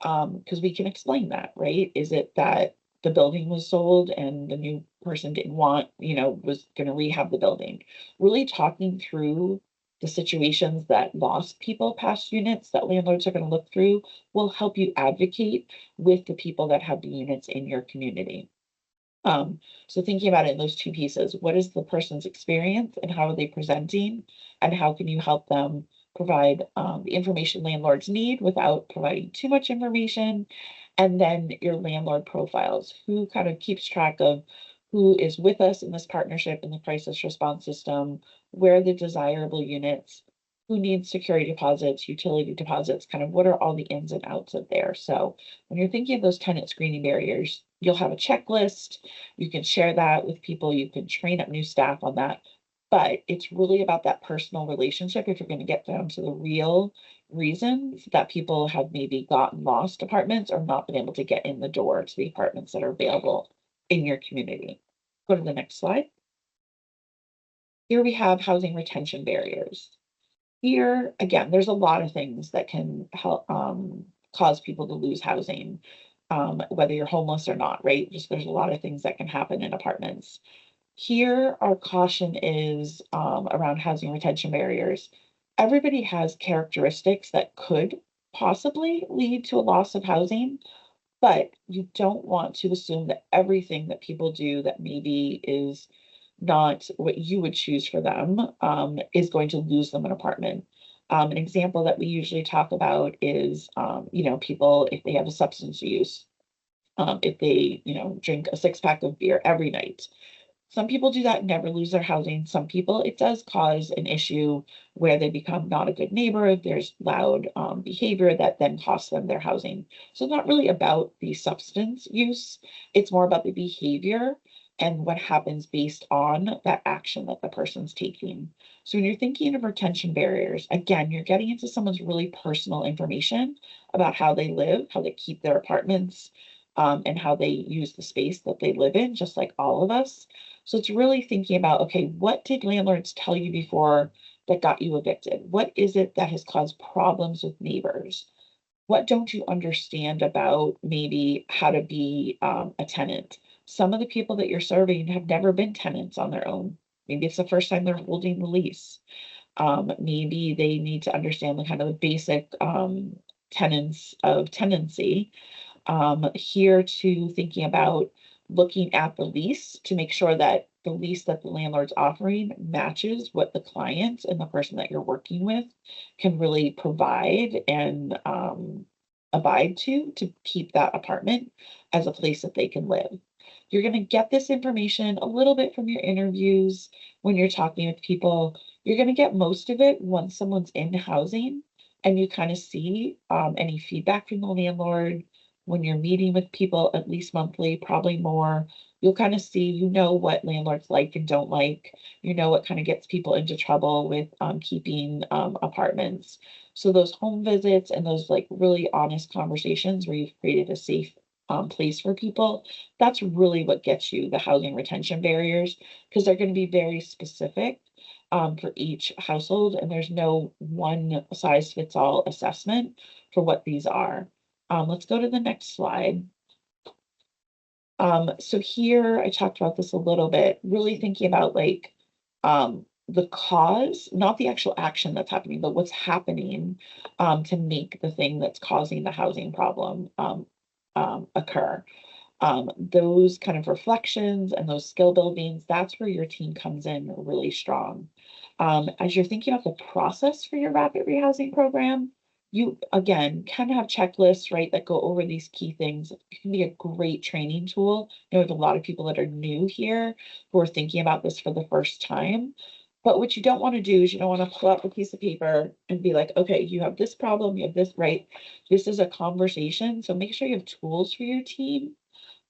Because we can explain that, right? Is it that the building was sold and the new person didn't want, was gonna rehab the building? Really talking through the situations that lost people past units that landlords are gonna look through will help you advocate with the people that have the units in your community. So thinking about it in those two pieces, what is the person's experience and how are they presenting? And how can you help them provide the information landlords need without providing too much information? And then your landlord profiles, who kind of keeps track of who is with us in this partnership in the crisis response system, where are the desirable units, who needs security deposits, utility deposits, kind of what are all the ins and outs of there. So when you're thinking of those tenant screening barriers, you'll have a checklist. You can share that with people. You can train up new staff on that. But it's really about that personal relationship if you're going to get down to the real reasons that people have maybe gotten lost apartments or not been able to get in the door to the apartments that are available in your community. Go to the next slide. Here we have housing retention barriers. Here, again, there's a lot of things that can help cause people to lose housing, whether you're homeless or not, right? Just there's a lot of things that can happen in apartments. Here, our caution is around housing retention barriers. Everybody has characteristics that could possibly lead to a loss of housing, but you don't want to assume that everything that people do that maybe is not what you would choose for them, is going to lose them an apartment. An example that we usually talk about is, people, if they have a substance use, if they, drink a 6 pack of beer every night. Some people do that and never lose their housing. Some people, it does cause an issue where they become not a good neighbor. If there's loud behavior that then costs them their housing. So it's not really about the substance use. It's more about the behavior and what happens based on that action that the person's taking. So when you're thinking of retention barriers, again, you're getting into someone's really personal information about how they live, how they keep their apartments, and how they use the space that they live in, just like all of us. So it's really thinking about, okay, what did landlords tell you before that got you evicted? What is it that has caused problems with neighbors? What don't you understand about maybe how to be a tenant? Some of the people that you're serving have never been tenants on their own. Maybe it's the first time they're holding the lease. Maybe they need to understand the kind of the basic tenets of tenancy. Here to thinking about looking at the lease to make sure that the lease that the landlord's offering matches what the client and the person that you're working with can really provide and abide to keep that apartment as a place that they can live. You're going to get this information a little bit from your interviews when you're talking with people. You're going to get most of it once someone's in housing and you kind of see any feedback from the landlord when you're meeting with people at least monthly, probably more. You'll kind of see, what landlords like and don't like, what kind of gets people into trouble with keeping apartments. So those home visits and those like really honest conversations where you've created a safe place for people, that's really what gets you the housing retention barriers, because they're going to be very specific for each household, and there's no one size fits all assessment for what these are. Let's go to the next slide. So here I talked about this a little bit, really thinking about like the cause, not the actual action that's happening, but what's happening to make the thing that's causing the housing problem occur. Those kind of reflections and those skill buildings, that's where your team comes in really strong. As you're thinking about the process for your rapid rehousing program, you again kind of have checklists, right, that go over these key things. It can be a great training tool. There's a lot of people that are new here who are thinking about this for the first time. But what you don't want to do is you don't want to pull out a piece of paper and be like, okay, you have this problem, you have this, right? This is a conversation. So make sure you have tools for your team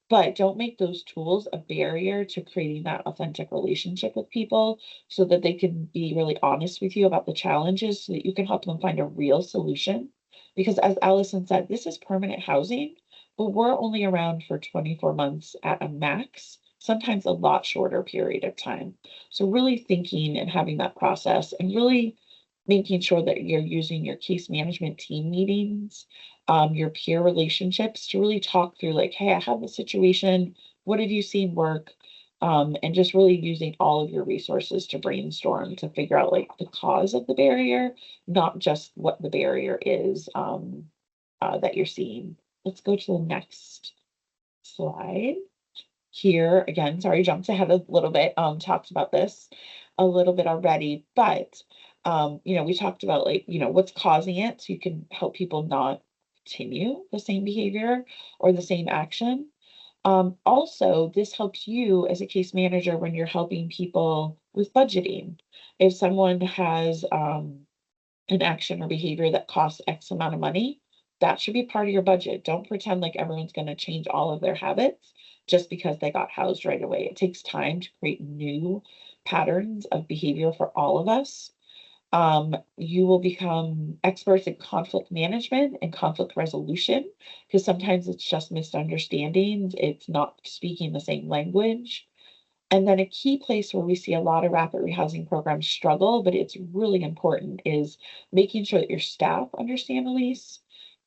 but don't make those tools a barrier to creating that authentic relationship with people so that they can be really honest with you about the challenges so that you can help them find a real solution. Because as Allison said, this is permanent housing, but we're only around for 24 months at a max, sometimes a lot shorter period of time. So really thinking and having that process and really making sure that you're using your case management team meetings, your peer relationships to really talk through like, hey, I have this situation. What have you seen work? And just really using all of your resources to brainstorm to figure out like the cause of the barrier, not just what the barrier is that you're seeing. Let's go to the next slide. Here again, sorry, jumped ahead a little bit, talked about this a little bit already, but we talked about like, what's causing it so you can help people not continue the same behavior or the same action. Also, this helps you as a case manager when you're helping people with budgeting. If someone has an action or behavior that costs X amount of money, that should be part of your budget. Don't pretend like everyone's going to change all of their habits just because they got housed right away. It takes time to create new patterns of behavior for all of us. You will become experts in conflict management and conflict resolution because sometimes it's just misunderstandings. It's not speaking the same language. And then a key place where we see a lot of rapid rehousing programs struggle, but it's really important, is making sure that your staff understand the lease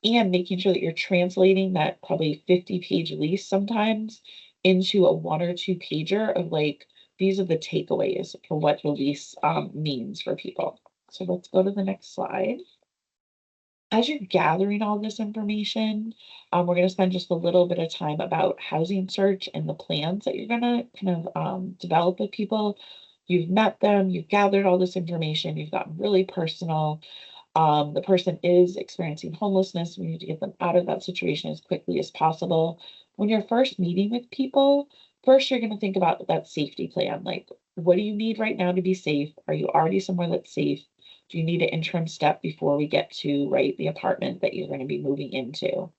and making sure that you're translating that probably 50-page lease sometimes into a 1 or 2 pager of like, these are the takeaways for what the lease means for people. So let's go to the next slide. As you're gathering all this information, we're going to spend just a little bit of time about housing search and the plans that you're going to kind of develop with people. You've met them, you've gathered all this information, you've gotten really personal. The person is experiencing homelessness. We need to get them out of that situation as quickly as possible. When you're first meeting with people, first you're going to think about that safety plan. Like, what do you need right now to be safe? Are you already somewhere that's safe? Do you need an interim step before we get to, right, the apartment that you're going to be moving into?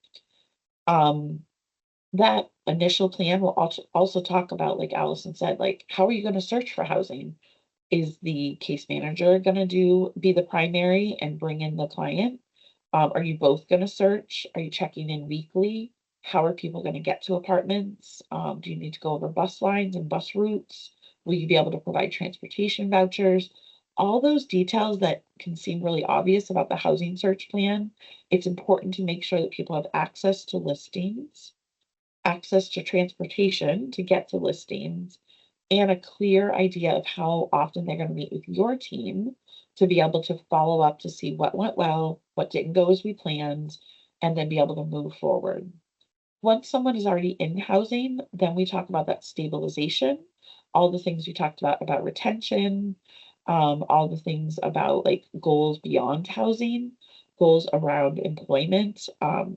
Um, that initial plan will also talk about, like Allison said, like, how are you going to search for housing? Is the case manager going to be the primary and bring in the client? Are you both going to search? Are you checking in weekly? How are people going to get to apartments? Do you need to go over bus lines and bus routes? Will you be able to provide transportation vouchers? All those details that can seem really obvious about the housing search plan, it's important to make sure that people have access to listings, access to transportation to get to listings, and a clear idea of how often they're going to meet with your team to be able to follow up to see what went well, what didn't go as we planned, and then be able to move forward. Once someone is already in housing, then we talk about that stabilization, all the things we talked about retention, all the things about like goals beyond housing, goals around employment,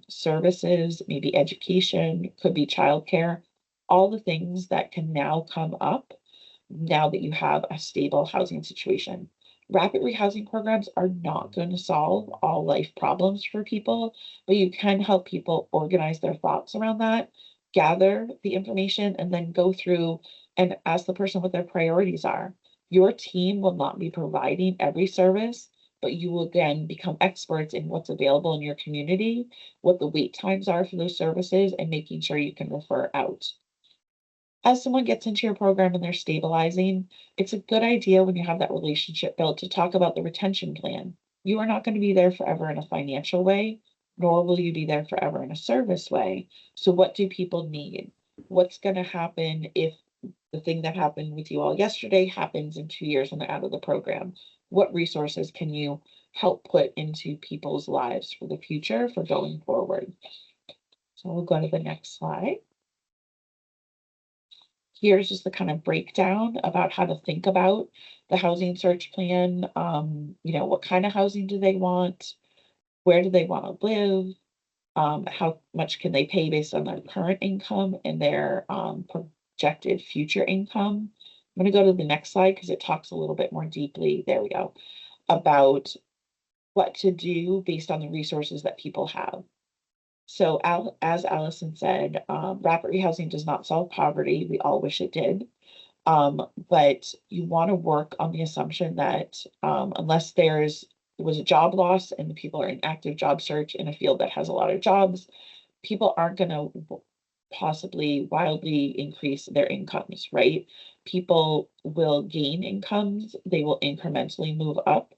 services, maybe education, could be childcare, all the things that can now come up now that you have a stable housing situation. Rapid rehousing programs are not going to solve all life problems for people, but you can help people organize their thoughts around that, gather the information, and then go through and ask the person what their priorities are. Your team will not be providing every service, but you will again become experts in what's available in your community, what the wait times are for those services, and making sure you can refer out. As someone gets into your program and they're stabilizing, it's a good idea when you have that relationship built to talk about the retention plan. You are not going to be there forever in a financial way, nor will you be there forever in a service way. So, what do people need? What's going to happen if the thing that happened with you all yesterday happens in 2 years when they're out of the program? What resources can you help put into people's lives for the future for going forward? So, we'll go to the next slide. Here's just the kind of breakdown about how to think about the housing search plan. What kind of housing do they want? Where do they want to live? How much can they pay based on their current income and their projected future income? I'm going to go to the next slide because it talks a little bit more deeply. There we go. About what to do based on the resources that people have. So as Allison said, rapid rehousing does not solve poverty. We all wish it did. But you want to work on the assumption that unless there was a job loss and the people are in active job search in a field that has a lot of jobs, people aren't going to possibly wildly increase their incomes, right? People will gain incomes, they will incrementally move up,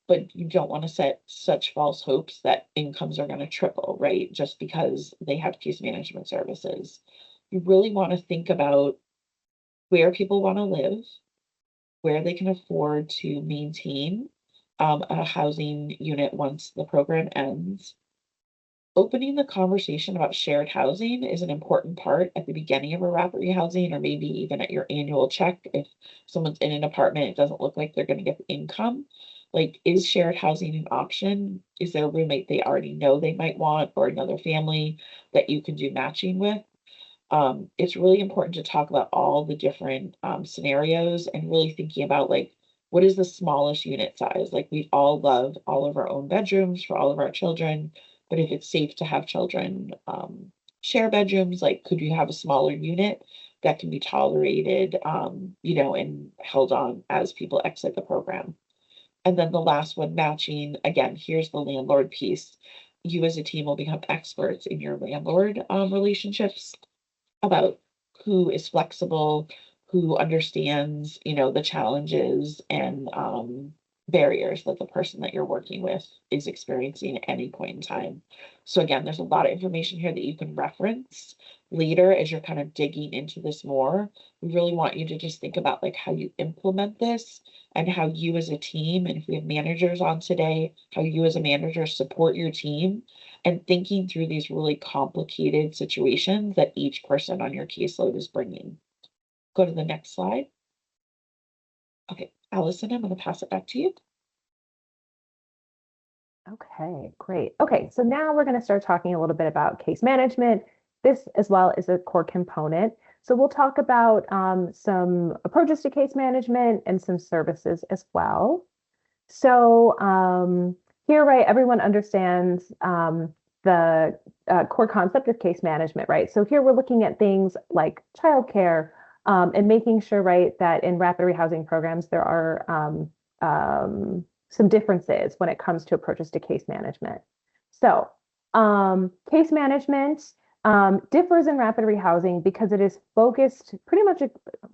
but you don't want to set such false hopes that incomes are going to triple, right? Just because they have case management services. You really want to think about where people want to live, where they can afford to maintain a housing unit once the program ends. Opening the conversation about shared housing is an important part at the beginning of a rapid rehousing, or maybe even at your annual check. If someone's in an apartment, it doesn't look like they're going to get the income. Like, is shared housing an option? Is there a roommate they already know they might want, or another family that you can do matching with? It's really important to talk about all the different scenarios and really thinking about like what is the smallest unit size? Like we all love all of our own bedrooms for all of our children, but if it's safe to have children share bedrooms, like could you have a smaller unit that can be tolerated, and held on as people exit the program? And then the last one, matching. Again, here's the landlord piece. You as a team will become experts in your landlord relationships about who is flexible, who understands, the challenges and barriers that the person that you're working with is experiencing at any point in time. So again, there's a lot of information here that you can reference later as you're kind of digging into this more. We really want you to just think about like how you implement this and how you as a team, and if we have managers on today, how you as a manager support your team and thinking through these really complicated situations that each person on your caseload is bringing. Go to the next slide. Okay, Allison, I'm going to pass it back to you. Okay, great. Okay, so now we're going to start talking a little bit about case management. This as well is a core component. So we'll talk about some approaches to case management and some services as well. So here, right, everyone understands the core concept of case management, right? So here we're looking at things like childcare and making sure, right, that in rapid rehousing programs, there are some differences when it comes to approaches to case management. So case management differs in rapid rehousing because it is focused pretty much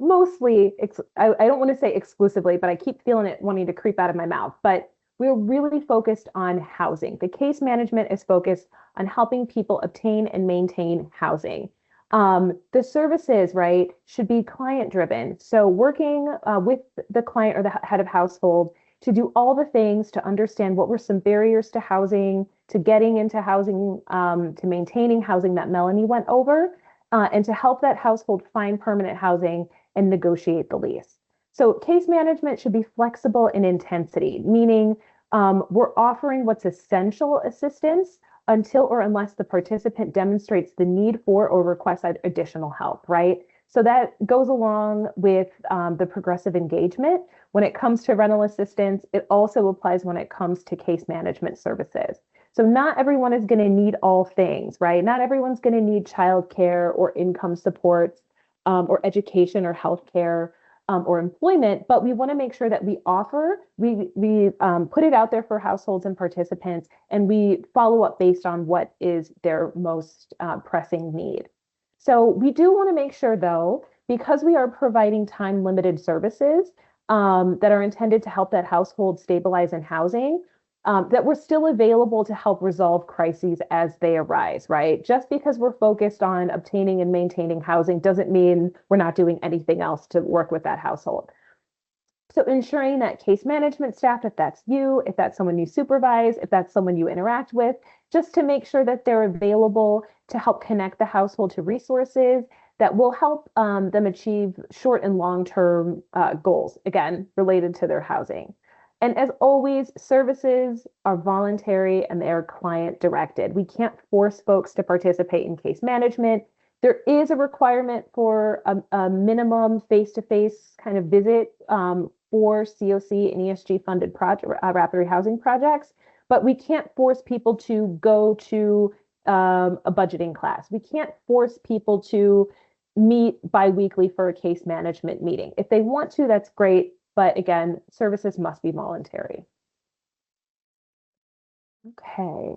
mostly, I don't want to say exclusively, but I keep feeling it wanting to creep out of my mouth, but we're really focused on housing. The case management is focused on helping people obtain and maintain housing. The services, right, should be client driven. So working with the client or the head of household to do all the things to understand what were some barriers to housing, to getting into housing, to maintaining housing that Melanie went over, and to help that household find permanent housing and negotiate the lease. So case management should be flexible in intensity, meaning we're offering what's essential assistance until or unless the participant demonstrates the need for or requests additional help, right? So that goes along with the progressive engagement. When it comes to rental assistance, it also applies when it comes to case management services. So not everyone is going to need all things, right? Not everyone's going to need childcare or income supports or education or healthcare or employment, but we want to make sure that we offer, we put it out there for households and participants, and we follow up based on what is their most pressing need. So we do want to make sure, though, because we are providing time-limited services that are intended to help that household stabilize in housing, that we're still available to help resolve crises as they arise, right? Just because we're focused on obtaining and maintaining housing doesn't mean we're not doing anything else to work with that household. So ensuring that case management staff, if that's you, if that's someone you supervise, if that's someone you interact with, just to make sure that they're available to help connect the household to resources that will help them achieve short and long-term goals, again, related to their housing. And as always, services are voluntary and they are client directed. We can't force folks to participate in case management. There is a requirement for a minimum face-to-face kind of visit for COC and ESG funded rapid rehousing projects, but we can't force people to go to a budgeting class. We can't force people to meet biweekly for a case management meeting. If they want to, that's great. But again, services must be voluntary. Okay.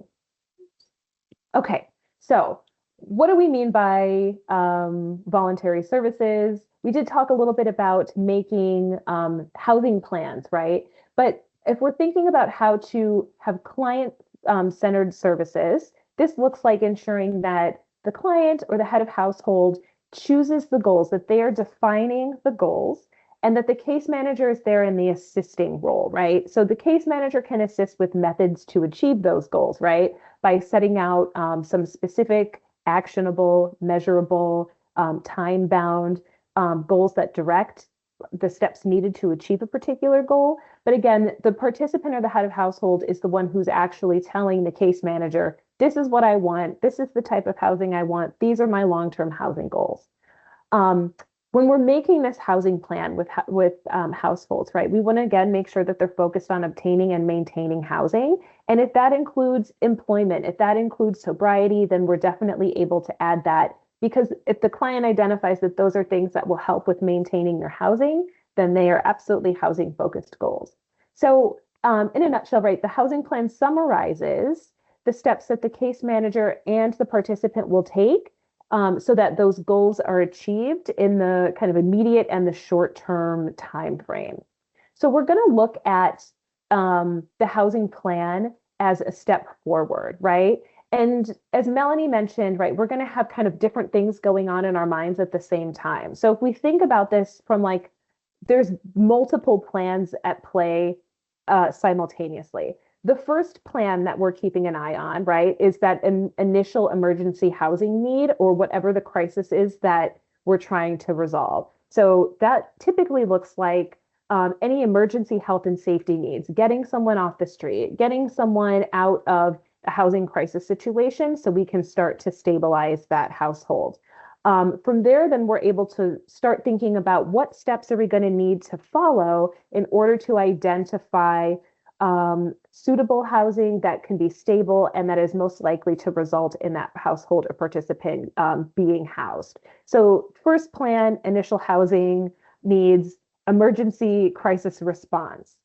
Okay. So what do we mean by voluntary services? We did talk a little bit about making housing plans, right? But if we're thinking about how to have client centered services, this looks like ensuring that the client or the head of household chooses the goals, that they are defining the goals, and that the case manager is there in the assisting role, right? So the case manager can assist with methods to achieve those goals, right? By setting out some specific, actionable, measurable, time-bound goals that direct the steps needed to achieve a particular goal. But again, the participant or the head of household is the one who's actually telling the case manager, this is what I want. This is the type of housing I want. These are my long-term housing goals. Um, when we're making this housing plan with households, right, we want to again make sure that they're focused on obtaining and maintaining housing. And if that includes employment, if that includes sobriety, then we're definitely able to add that, because if the client identifies that those are things that will help with maintaining their housing, then they are absolutely housing focused goals. So in a nutshell, right, the housing plan summarizes the steps that the case manager and the participant will take so that those goals are achieved in the kind of immediate and the short-term time frame. So we're going to look at the housing plan as a step forward, right? And as Melanie mentioned, right, we're going to have kind of different things going on in our minds at the same time. So if we think about this from like, there's multiple plans at play simultaneously. The first plan that we're keeping an eye on, right, is that an initial emergency housing need or whatever the crisis is that we're trying to resolve. So that typically looks like any emergency health and safety needs, getting someone off the street, getting someone out of a housing crisis situation so we can start to stabilize that household. From there, then we're able to start thinking about what steps are we going to need to follow in order to identify suitable housing that can be stable and that is most likely to result in that household or participant being housed. So first plan, initial housing needs, emergency crisis response.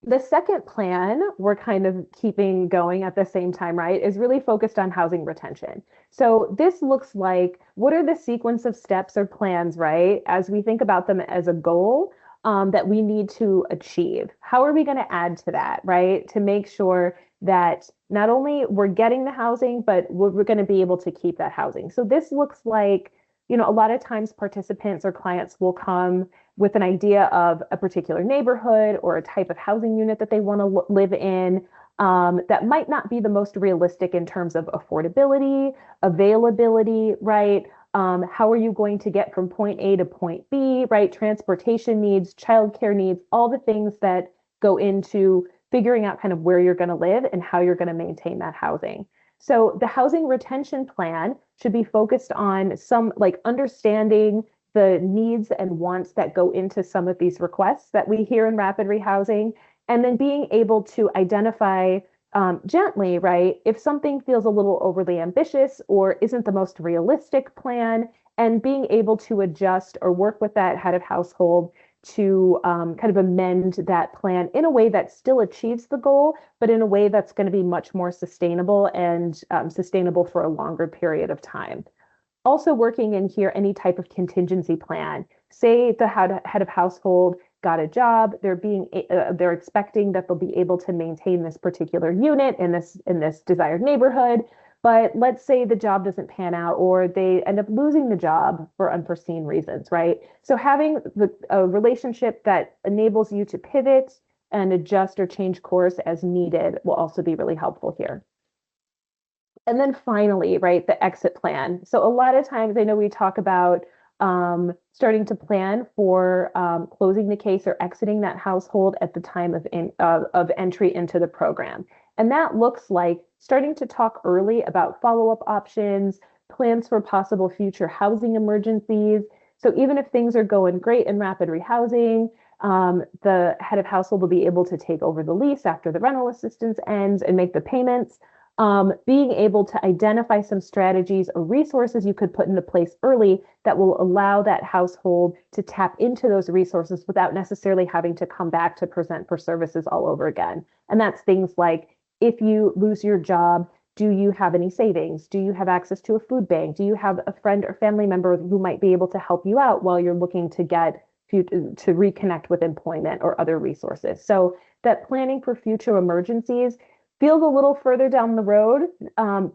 The second plan we're kind of keeping going at the same time, right, is really focused on housing retention. So this looks like, what are the sequence of steps or plans, right, as we think about them as a goal that we need to achieve? How are we going to add to that, right, to make sure that not only we're getting the housing, but we're going to be able to keep that housing? So this looks like, you know, a lot of times participants or clients will come with an idea of a particular neighborhood or a type of housing unit that they want to live in that might not be the most realistic in terms of affordability, availability, right? How are you going to get from point A to point B, right? Transportation needs, childcare needs, all the things that go into figuring out kind of where you're going to live and how you're going to maintain that housing. So the housing retention plan should be focused on some like understanding the needs and wants that go into some of these requests that we hear in rapid rehousing, and then being able to identify gently, right, if something feels a little overly ambitious or isn't the most realistic plan, and being able to adjust or work with that head of household to kind of amend that plan in a way that still achieves the goal, but in a way that's going to be much more sustainable and sustainable for a longer period of time. Also working in here, any type of contingency plan. Say the head of household got a job, they're expecting that they'll be able to maintain this particular unit in this desired neighborhood. But let's say the job doesn't pan out or they end up losing the job for unforeseen reasons, right? So having a relationship that enables you to pivot and adjust or change course as needed will also be really helpful here. And then finally, right, the exit plan. So a lot of times I know we talk about starting to plan for closing the case or exiting that household at the time of entry into the program. And that looks like starting to talk early about follow-up options, plans for possible future housing emergencies. So even if things are going great in rapid rehousing, the head of household will be able to take over the lease after the rental assistance ends and make the payments. being able to identify some strategies or resources you could put into place early that will allow that household to tap into those resources without necessarily having to come back to present for services all over again. And that's things like, if you lose your job, do you have any savings? Do you have access to a food bank? Do you have a friend or family member who might be able to help you out while you're looking to get to reconnect with employment or other resources? So that planning for future emergencies feels a little further down the road,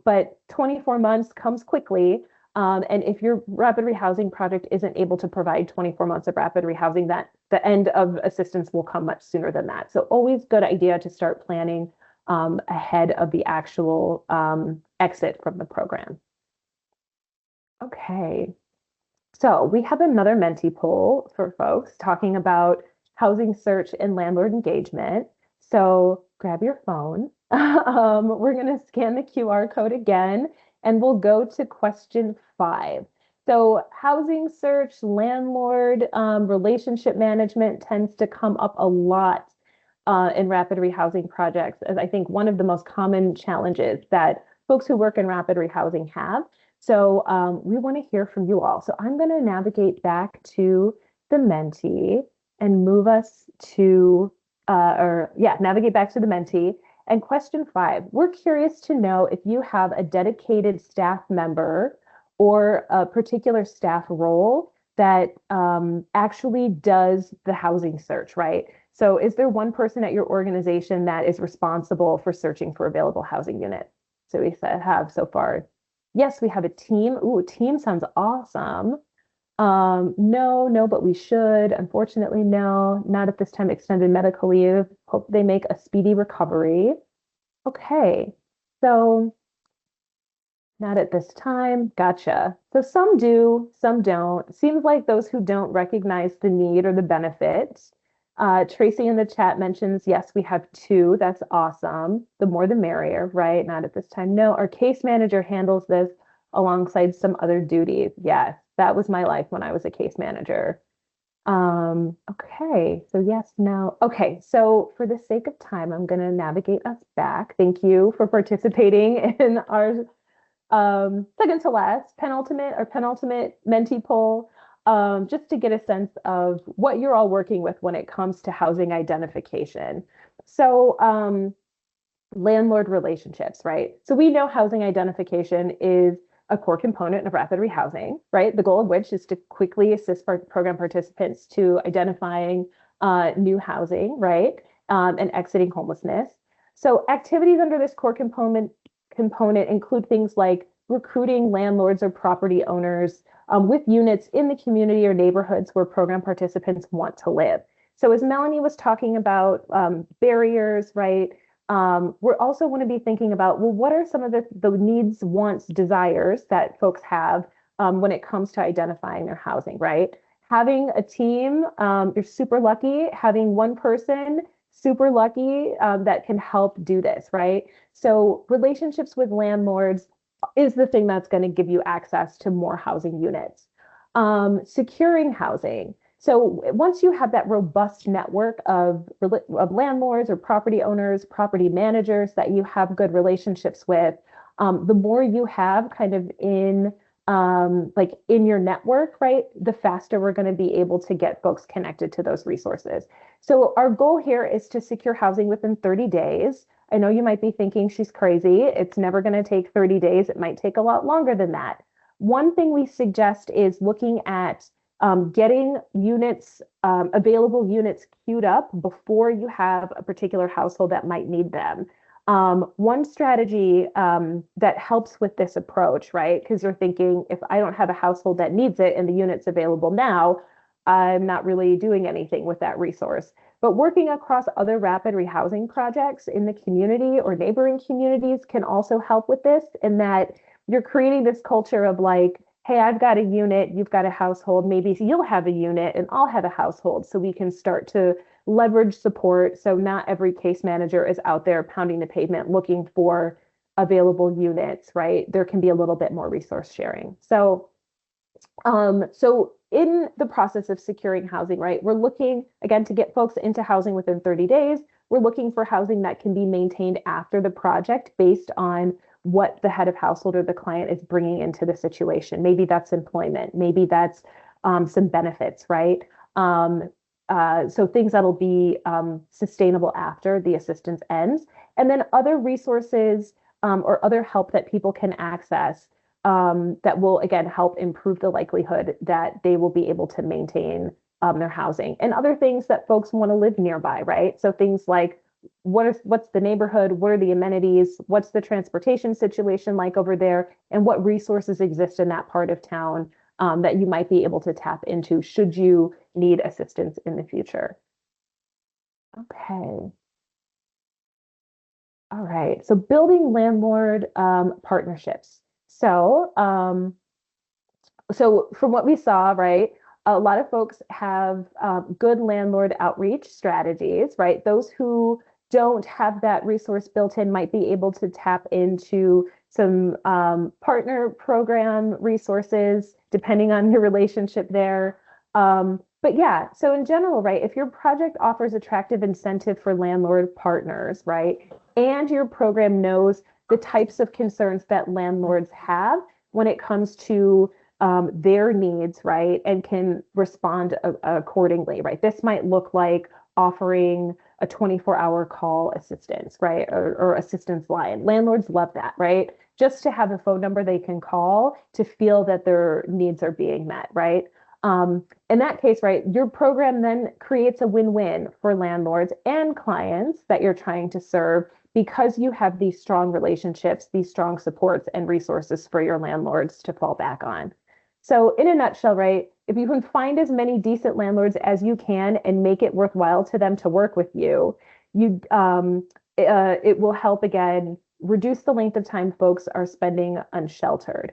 but 24 months comes quickly. And if your rapid rehousing project isn't able to provide 24 months of rapid rehousing, that the end of assistance will come much sooner than that. So always good idea to start planning ahead of the actual exit from the program. Okay, so we have another Menti poll for folks talking about housing search and landlord engagement. So grab your phone. We're going to scan the QR code again, and we'll go to question 5. So housing search, landlord, relationship management tends to come up a lot in rapid rehousing projects, as I think one of the most common challenges that folks who work in rapid rehousing have. So we want to hear from you all. So I'm going to navigate back to the Menti and move us to, navigate back to the Menti. And question 5, we're curious to know if you have a dedicated staff member or a particular staff role that actually does the housing search, right? So is there one person at your organization that is responsible for searching for available housing units? So we have so far, yes, we have a team. Ooh, team sounds awesome. No, but we should. Unfortunately, no, not at this time. Extended medical leave. Hope they make a speedy recovery. Okay, so not at this time. Gotcha. So some do, some don't. Seems like those who don't recognize the need or the benefit. Tracy in the chat mentions, yes, we have 2. That's awesome. The more the merrier, right? Not at this time. No, our case manager handles this alongside some other duties. Yes, that was my life when I was a case manager. Okay, so yes, no. Okay, so for the sake of time, I'm going to navigate us back. Thank you for participating in our second to last, penultimate Menti poll, just to get a sense of what you're all working with when it comes to housing identification. So landlord relationships, right? So we know housing identification is a core component of rapid rehousing, right? The goal of which is to quickly assist program participants to identifying new housing, right? And exiting homelessness. So activities under this core component include things like recruiting landlords or property owners with units in the community or neighborhoods where program participants want to live. So as Melanie was talking about barriers, right? We're also want to be thinking about, well, what are some of the needs, wants, desires that folks have when it comes to identifying their housing, right? Having a team, you're super lucky. Having one person, super lucky, that can help do this, right? So relationships with landlords is the thing that's going to give you access to more housing units. Securing housing. So once you have that robust network of landlords or property owners, property managers that you have good relationships with, the more you have kind of in like in your network, right, the faster we're going to be able to get folks connected to those resources. So our goal here is to secure housing within 30 days. I know you might be thinking she's crazy. It's never going to take 30 days. It might take a lot longer than that. One thing we suggest is looking at getting units, available units queued up before you have a particular household that might need them. One strategy that helps with this approach, right? Because you're thinking, if I don't have a household that needs it and the unit's available now, I'm not really doing anything with that resource. But working across other rapid rehousing projects in the community or neighboring communities can also help with this, in that you're creating this culture of like, hey, I've got a unit, you've got a household, maybe you'll have a unit and I'll have a household, so we can start to leverage support. So not every case manager is out there pounding the pavement looking for available units, right? There can be a little bit more resource sharing. So in the process of securing housing, right, we're looking again to get folks into housing within 30 days. we're looking for housing that can be maintained after the project based on what the head of household or the client is bringing into the situation. Maybe that's employment, maybe that's some benefits, right? So things that'll be sustainable after the assistance ends. And then other resources or other help that people can access that will, again, help improve the likelihood that they will be able to maintain their housing. And other things that folks want to live nearby, right? So things like what's the neighborhood, what are the amenities, what's the transportation situation like over there, and what resources exist in that part of town that you might be able to tap into should you need assistance in the future. Okay. All right. So building landlord partnerships. So from what we saw, right, a lot of folks have good landlord outreach strategies, right? Those who don't have that resource built in might be able to tap into some partner program resources, depending on your relationship there. But yeah, so in general, right, if your project offers attractive incentive for landlord partners, right, and your program knows the types of concerns that landlords have when it comes to their needs, right, and can respond accordingly, right? This might look like offering a 24-hour call assistance, right, or assistance line. Landlords love that, right? Just to have a phone number they can call to feel that their needs are being met, right? In that case, right, your program then creates a win-win for landlords and clients that you're trying to serve because you have these strong relationships, these strong supports and resources for your landlords to fall back on. So in a nutshell, right, if you can find as many decent landlords as you can and make it worthwhile to them to work with you, it will help again reduce the length of time folks are spending unsheltered.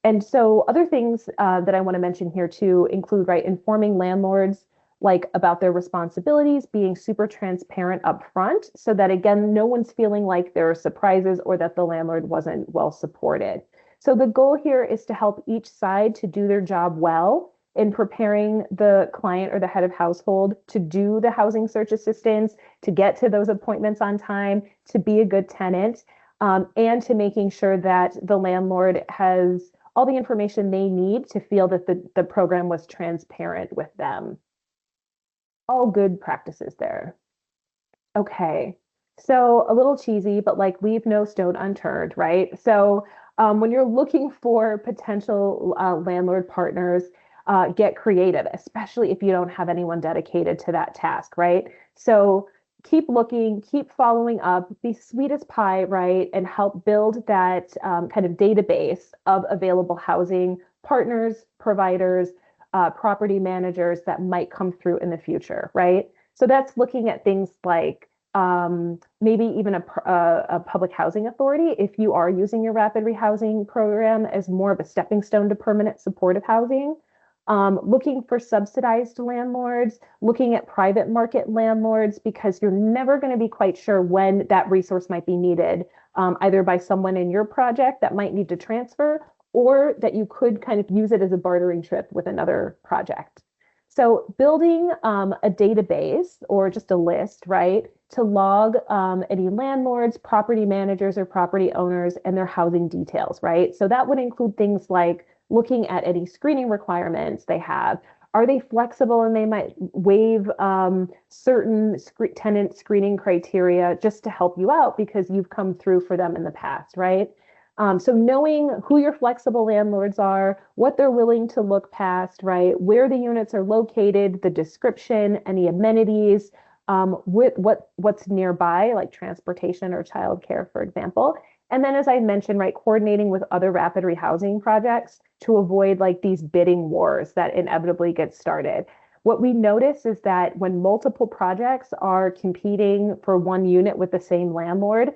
And so other things that I want to mention here too include, right, informing landlords like about their responsibilities, being super transparent up front so that again, no one's feeling like there are surprises or that the landlord wasn't well supported. So the goal here is to help each side to do their job well in preparing the client or the head of household to do the housing search assistance, to get to those appointments on time, to be a good tenant, and to making sure that the landlord has all the information they need to feel that the program was transparent with them. All good practices there. Okay. So a little cheesy, but like leave no stone unturned, right? So when you're looking for potential landlord partners, get creative, especially if you don't have anyone dedicated to that task, right? So keep looking, keep following up, be sweet as pie, right? And help build that kind of database of available housing partners, providers, property managers that might come through in the future, right? So that's looking at things like maybe even a public housing authority if you are using your rapid rehousing program as more of a stepping stone to permanent supportive housing. Looking for subsidized landlords, looking at private market landlords, because you're never going to be quite sure when that resource might be needed, either by someone in your project that might need to transfer, or that you could kind of use it as a bartering chip with another project. So building a database or just a list, right, to log any landlords, property managers, or property owners and their housing details, right? So that would include things like looking at any screening requirements they have. Are they flexible and they might waive certain tenant screening criteria just to help you out because you've come through for them in the past, right? So knowing who your flexible landlords are, what they're willing to look past, right? Where the units are located, the description, any amenities, with what's nearby, like transportation or childcare, for example. And then, as I mentioned, right, coordinating with other rapid rehousing projects to avoid like these bidding wars that inevitably get started. What we notice is that when multiple projects are competing for one unit with the same landlord,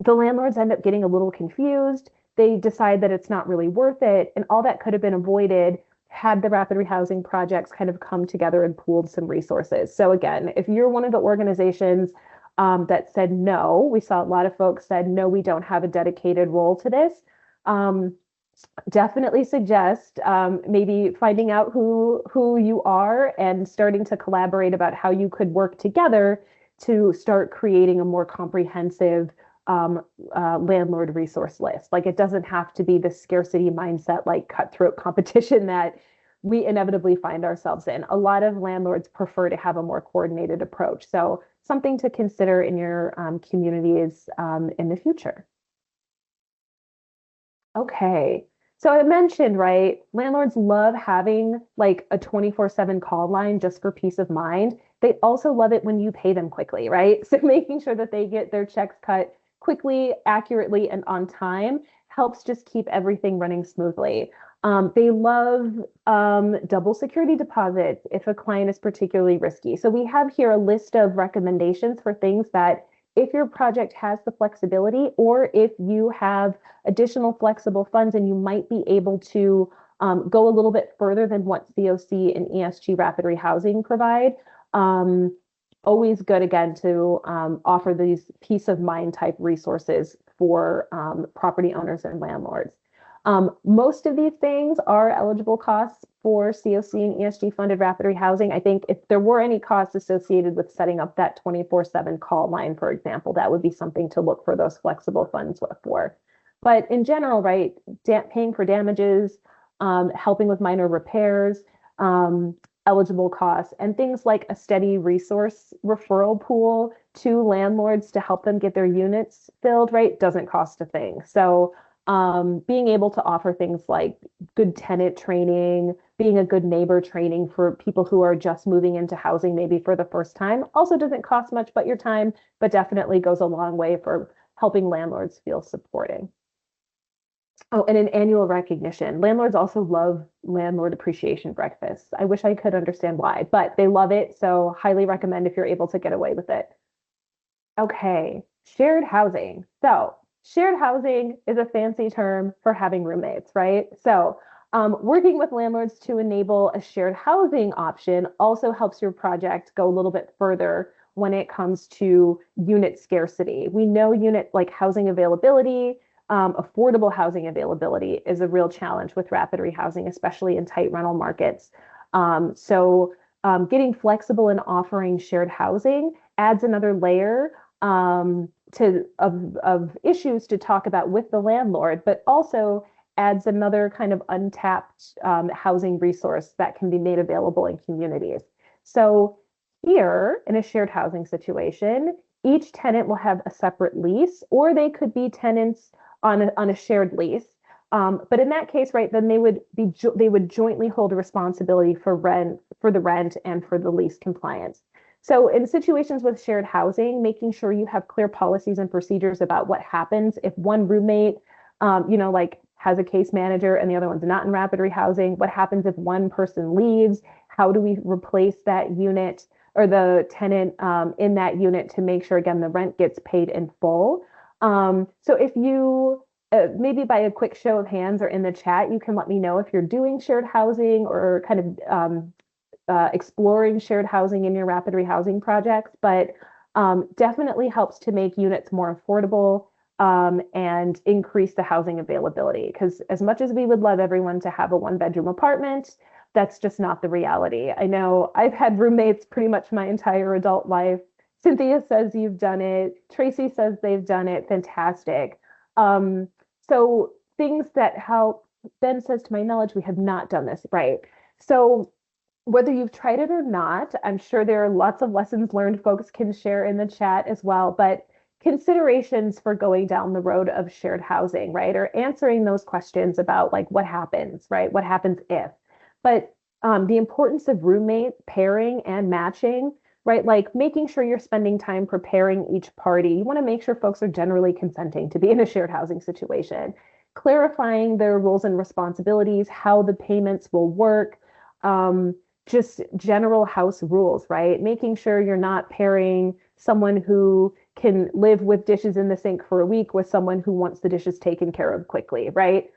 the landlords end up getting a little confused. They decide that it's not really worth it. And all that could have been avoided had the rapid rehousing projects kind of come together and pooled some resources. So again, if you're one of the organizations that said no, we saw a lot of folks said, no, we don't have a dedicated role to this. Definitely suggest maybe finding out who you are and starting to collaborate about how you could work together to start creating a more comprehensive landlord resource list. Like it doesn't have to be the scarcity mindset, like cutthroat competition that we inevitably find ourselves in. A lot of landlords prefer to have a more coordinated approach. So something to consider in your communities in the future. Okay. So I mentioned, right, landlords love having like a 24/7 call line just for peace of mind. They also love it when you pay them quickly, right? So making sure that they get their checks cut quickly, accurately, and on time helps just keep everything running smoothly. They love double security deposits if a client is particularly risky. So we have here a list of recommendations for things that if your project has the flexibility or if you have additional flexible funds and you might be able to go a little bit further than what COC and ESG Rapid Rehousing provide. Um, Always good again to offer these peace of mind type resources for property owners and landlords. Most of these things are eligible costs for COC and ESG funded rapid rehousing. I think if there were any costs associated with setting up that 24/7 call line, for example, that would be something to look for those flexible funds for. But in general, right, paying for damages, helping with minor repairs, um, eligible costs, and things like a steady resource referral pool to landlords to help them get their units filled, right, doesn't cost a thing. So being able to offer things like good tenant training, being a good neighbor training for people who are just moving into housing maybe for the first time also doesn't cost much but your time, but definitely goes a long way for helping landlords feel supported. Oh, and an annual recognition. Landlords also love landlord appreciation breakfasts. I wish I could understand why, but they love it. So highly recommend if you're able to get away with it. Okay, shared housing. So shared housing is a fancy term for having roommates, right? So working with landlords to enable a shared housing option also helps your project go a little bit further when it comes to unit scarcity. We know unit like housing availability, affordable housing availability is a real challenge with rapid rehousing, especially in tight rental markets. Getting flexible and offering shared housing adds another layer of issues to talk about with the landlord, but also adds another kind of untapped housing resource that can be made available in communities. So here in a shared housing situation, each tenant will have a separate lease, or they could be tenants on a shared lease. But in that case, right, then they would jointly hold a responsibility for the rent and for the lease compliance. So in situations with shared housing, making sure you have clear policies and procedures about what happens if one roommate, like has a case manager and the other one's not in rapid rehousing, what happens if one person leaves? How do we replace that unit or the tenant in that unit to make sure, again, the rent gets paid in full? So if you maybe by a quick show of hands or in the chat, you can let me know if you're doing shared housing or kind of exploring shared housing in your rapid rehousing projects, but definitely helps to make units more affordable and increase the housing availability. Because as much as we would love everyone to have a one-bedroom apartment, that's just not the reality. I know I've had roommates pretty much my entire adult life. Cynthia says you've done it. Tracy says they've done it. Fantastic. So things that help. Ben says, to my knowledge, we have not done this, right? So whether you've tried it or not, I'm sure there are lots of lessons learned folks can share in the chat as well, but considerations for going down the road of shared housing, right? Or answering those questions about like what happens, right? What happens if? But the importance of roommate pairing and matching, right? Like making sure you're spending time preparing each party. You want to make sure folks are generally consenting to be in a shared housing situation, clarifying their roles and responsibilities, how the payments will work. Just general house rules, right? Making sure you're not pairing someone who can live with dishes in the sink for a week with someone who wants the dishes taken care of quickly, right?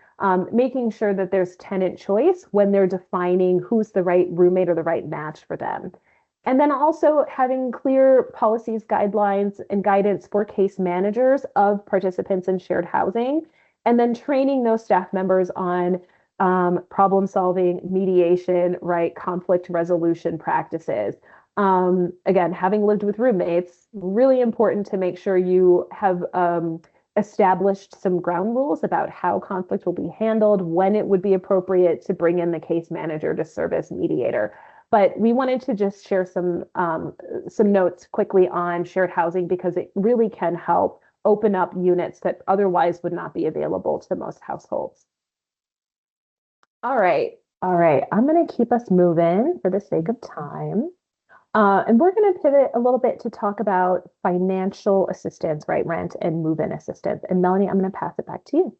Making sure that there's tenant choice when they're defining who's the right roommate or the right match for them. And then also having clear policies, guidelines, and guidance for case managers of participants in shared housing, and then training those staff members on problem solving, mediation, right, conflict resolution practices. Again, having lived with roommates, really important to make sure you have established some ground rules about how conflict will be handled, when it would be appropriate to bring in the case manager to serve as mediator. But we wanted to just share some notes quickly on shared housing because it really can help open up units that otherwise would not be available to most households. All right. All right. I'm going to keep us moving for the sake of time. And we're going to pivot a little bit to talk about financial assistance, right? Rent and move-in assistance. And Melanie, I'm going to pass it back to you.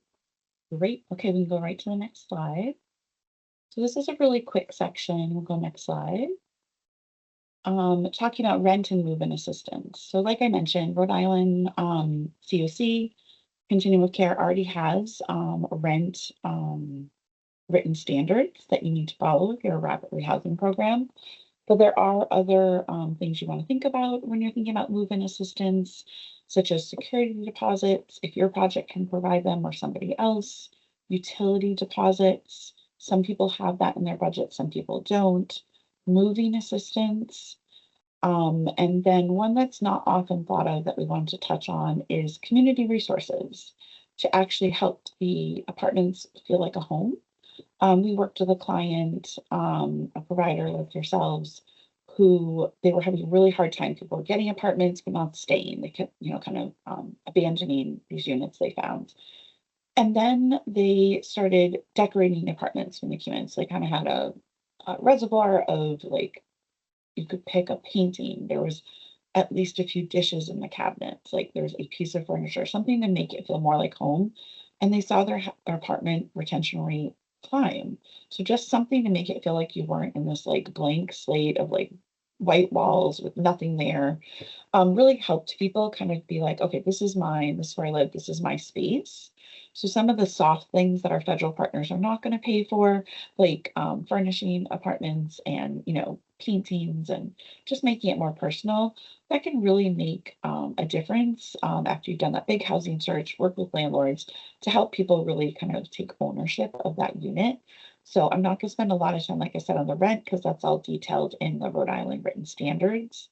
Great. Okay, we can go right to the next slide. So this is a really quick section. We'll go next slide. Talking about rent and move-in assistance. So like I mentioned, Rhode Island COC, Continuum of Care already has rent written standards that you need to follow if you're a rapid rehousing program. But there are other things you want to think about when you're thinking about move-in assistance, such as security deposits, if your project can provide them or somebody else, utility deposits. Some people have that in their budget, some people don't. Moving assistance. And then one that's not often thought of that we wanted to touch on is community resources to actually help the apartments feel like a home. We worked with a client, a provider like yourselves, who they were having a really hard time. People were getting apartments but not staying. They kept, kind of abandoning these units they found. And then they started decorating the apartments when they came in. So they kind of had a reservoir of like, you could pick a painting. There was at least a few dishes in the cabinets. Like there's a piece of furniture, something to make it feel more like home. And they saw their apartment retention rate climb. So just something to make it feel like you weren't in this like blank slate of like white walls with nothing there. Really helped people kind of be like, okay, this is mine, this is where I live, this is my space. So some of the soft things that our federal partners are not going to pay for, like furnishing apartments and, paintings and just making it more personal, that can really make a difference after you've done that big housing search, work with landlords to help people really kind of take ownership of that unit. So I'm not going to spend a lot of time, like I said, on the rent because that's all detailed in the Rhode Island written standards.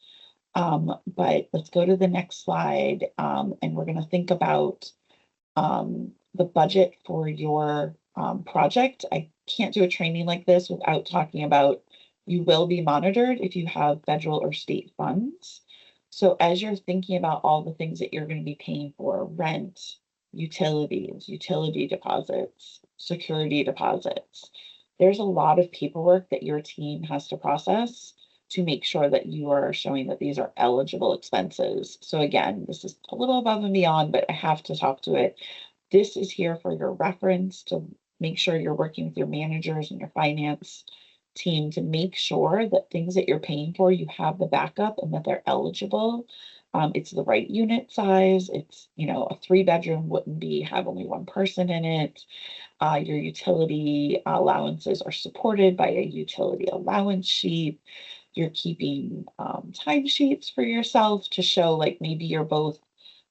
But let's go to the next slide, and we're going to think about the budget for your project. I can't do a training like this without talking about you will be monitored if you have federal or state funds. So as you're thinking about all the things that you're going to be paying for, rent, utilities, utility deposits, security deposits, there's a lot of paperwork that your team has to process to make sure that you are showing that these are eligible expenses. So again, this is a little above and beyond, but I have to talk to it. This is here for your reference to make sure you're working with your managers and your finance team to make sure that things that you're paying for, you have the backup and that they're eligible. It's the right unit size. It's, a 3-bedroom wouldn't have only one person in it. Your utility allowances are supported by a utility allowance sheet. You're keeping timesheets for yourself to show like maybe you're both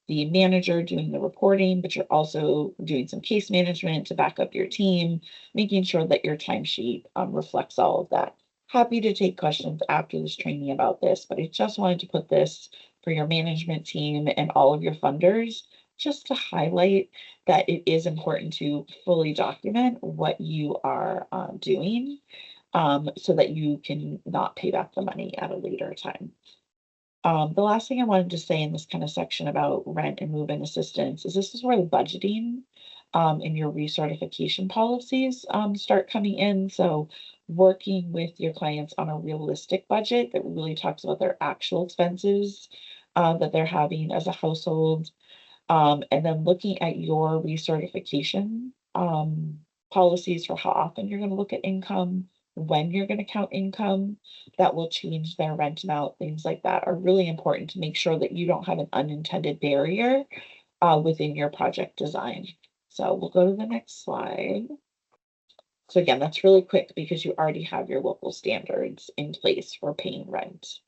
the manager doing the reporting, but you're also doing some case management to back up your team, making sure that your timesheet reflects all of that. Happy to take questions after this training about this, but I just wanted to put this for your management team and all of your funders, just to highlight that it is important to fully document what you are doing so that you can not pay back the money at a later time. The last thing I wanted to say in this kind of section about rent and move-in assistance is this is where the budgeting and your recertification policies start coming in. So working with your clients on a realistic budget that really talks about their actual expenses that they're having as a household. And then looking at your recertification policies for how often you're going to look at income, when you're going to count income, that will change their rent amount, things like that are really important to make sure that you don't have an unintended barrier within your project design. So we'll go to the next slide. So again, that's really quick because you already have your local standards in place for paying rent.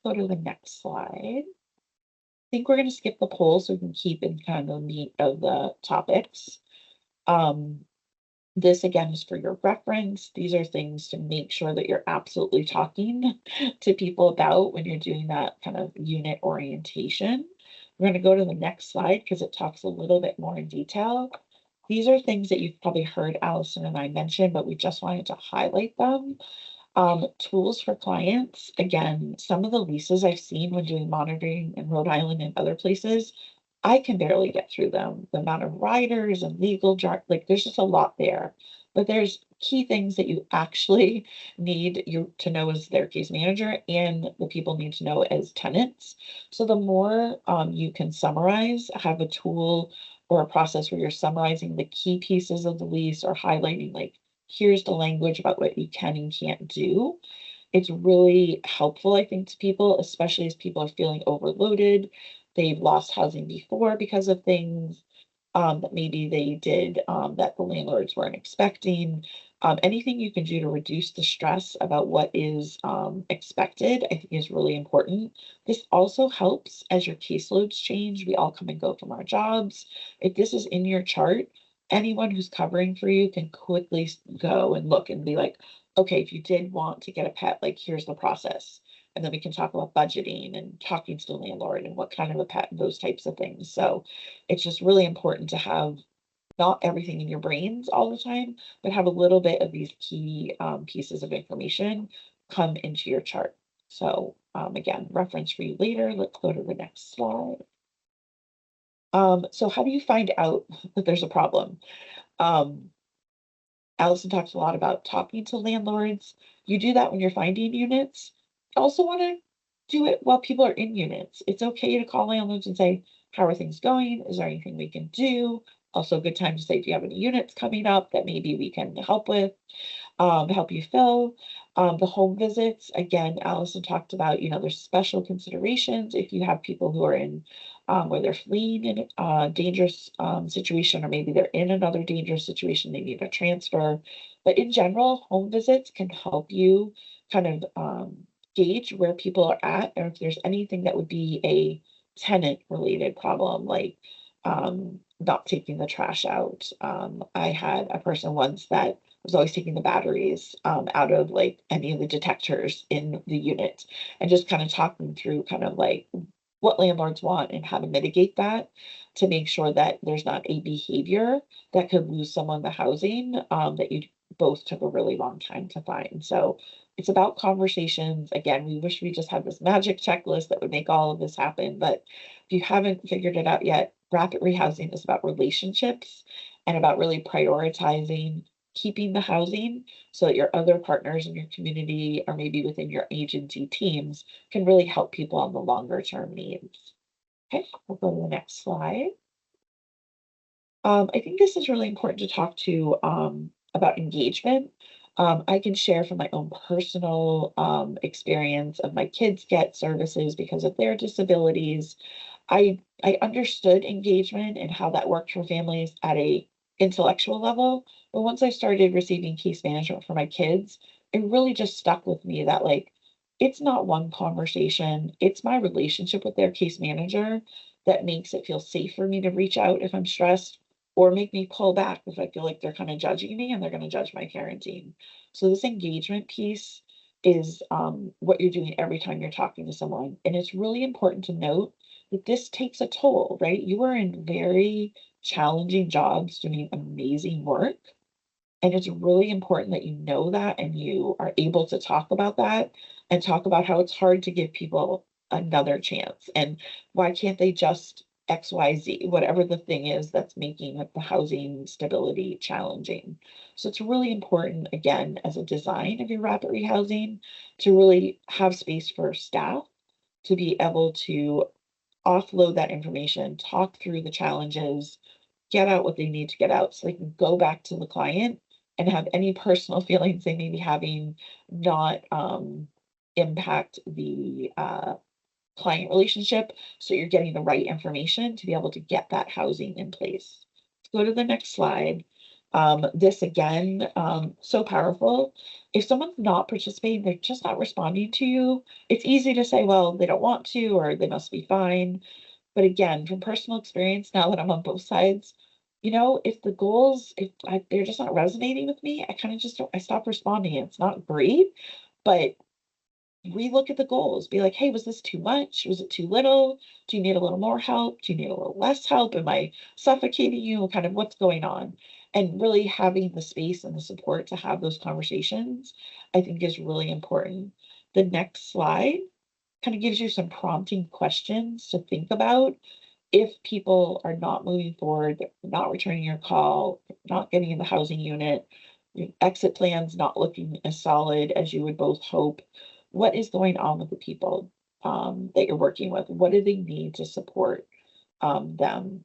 Go to the next slide. I think we're going to skip the poll so we can keep in kind of the meat of the topics. This again is for your reference. These are things to make sure that you're absolutely talking to people about when you're doing that kind of unit orientation. We're going to go to the next slide because it talks a little bit more in detail. These are things that you've probably heard Allison and I mention, but we just wanted to highlight them. Tools for clients. Again, some of the leases I've seen when doing monitoring in Rhode Island and other places, I can barely get through them. The amount of writers and legal like there's just a lot there. But there's key things that you actually need you to know as their case manager and the people need to know as tenants. So the more you can summarize, have a tool or a process where you're summarizing the key pieces of the lease or highlighting like here's the language about what you can and can't do. It's really helpful, I think, to people, especially as people are feeling overloaded. They've lost housing before because of things that maybe they did that the landlords weren't expecting. Anything you can do to reduce the stress about what is expected, I think is really important. This also helps as your caseloads change. We all come and go from our jobs. If this is in your chart, anyone who's covering for you can quickly go and look and be like, okay, if you did want to get a pet, like here's the process. And then we can talk about budgeting and talking to the landlord and what kind of a pet and those types of things. So it's just really important to have not everything in your brains all the time, but have a little bit of these key pieces of information come into your chart. So again, reference for you later. Let's go to the next slide. So how do you find out that there's a problem? Um, Allison talks a lot about talking to landlords. You do that when you're finding units. You also want to do it while people are in units. It's okay to call landlords and say, how are things going? Is there anything we can do? Also a good time to say, do you have any units coming up that maybe we can help you fill. The home visits, again, Allison talked about, there's special considerations if you have people who are in where they're fleeing in a dangerous situation, or maybe they're in another dangerous situation, they need a transfer. But in general, home visits can help you kind of gauge where people are at, or if there's anything that would be a tenant related problem, like not taking the trash out. I had a person once that was always taking the batteries out of like any of the detectors in the unit and just kind of talking through kind of like what landlords want and how to mitigate that to make sure that there's not a behavior that could lose someone the housing that you both took a really long time to find. So it's about conversations. Again, we wish we just had this magic checklist that would make all of this happen. But if you haven't figured it out yet, rapid rehousing is about relationships and about really prioritizing keeping the housing so that your other partners in your community or maybe within your agency teams can really help people on the longer term needs. Okay, we'll go to the next slide. I think this is really important to talk to about engagement. I can share from my own personal experience of my kids get services because of their disabilities. I understood engagement and how that worked for families at a intellectual level, but once I started receiving case management for my kids, it really just stuck with me that like it's not one conversation, it's my relationship with their case manager that makes it feel safe for me to reach out if I'm stressed or make me pull back if I feel like they're kind of judging me and they're going to judge my parenting. So this engagement piece is what you're doing every time you're talking to someone. And it's really important to note that this takes a toll, right? You are in very challenging jobs doing amazing work. And it's really important that you know that and you are able to talk about that and talk about how it's hard to give people another chance. And why can't they just XYZ, whatever the thing is that's making the housing stability challenging. So it's really important, again, as a design of your rapid rehousing, to really have space for staff to be able to offload that information, talk through the challenges, get out what they need to get out so they can go back to the client and have any personal feelings they may be having not impact the client relationship. So you're getting the right information to be able to get that housing in place. Let's go to the next slide. This again, so powerful. If someone's not participating, they're just not responding to you. It's easy to say, well, they don't want to, or they must be fine. But again, from personal experience, now that I'm on both sides, if the goals, they're just not resonating with me, I kind of just don't, I stop responding. It's not great, but relook at the goals. Be like, hey, was this too much? Was it too little? Do you need a little more help? Do you need a little less help? Am I suffocating you? Kind of what's going on? And really having the space and the support to have those conversations, I think is really important. The next slide kind of gives you some prompting questions to think about if people are not moving forward, not returning your call, not getting in the housing unit, your exit plans not looking as solid as you would both hope. What is going on with the people that you're working with? What do they need to support them?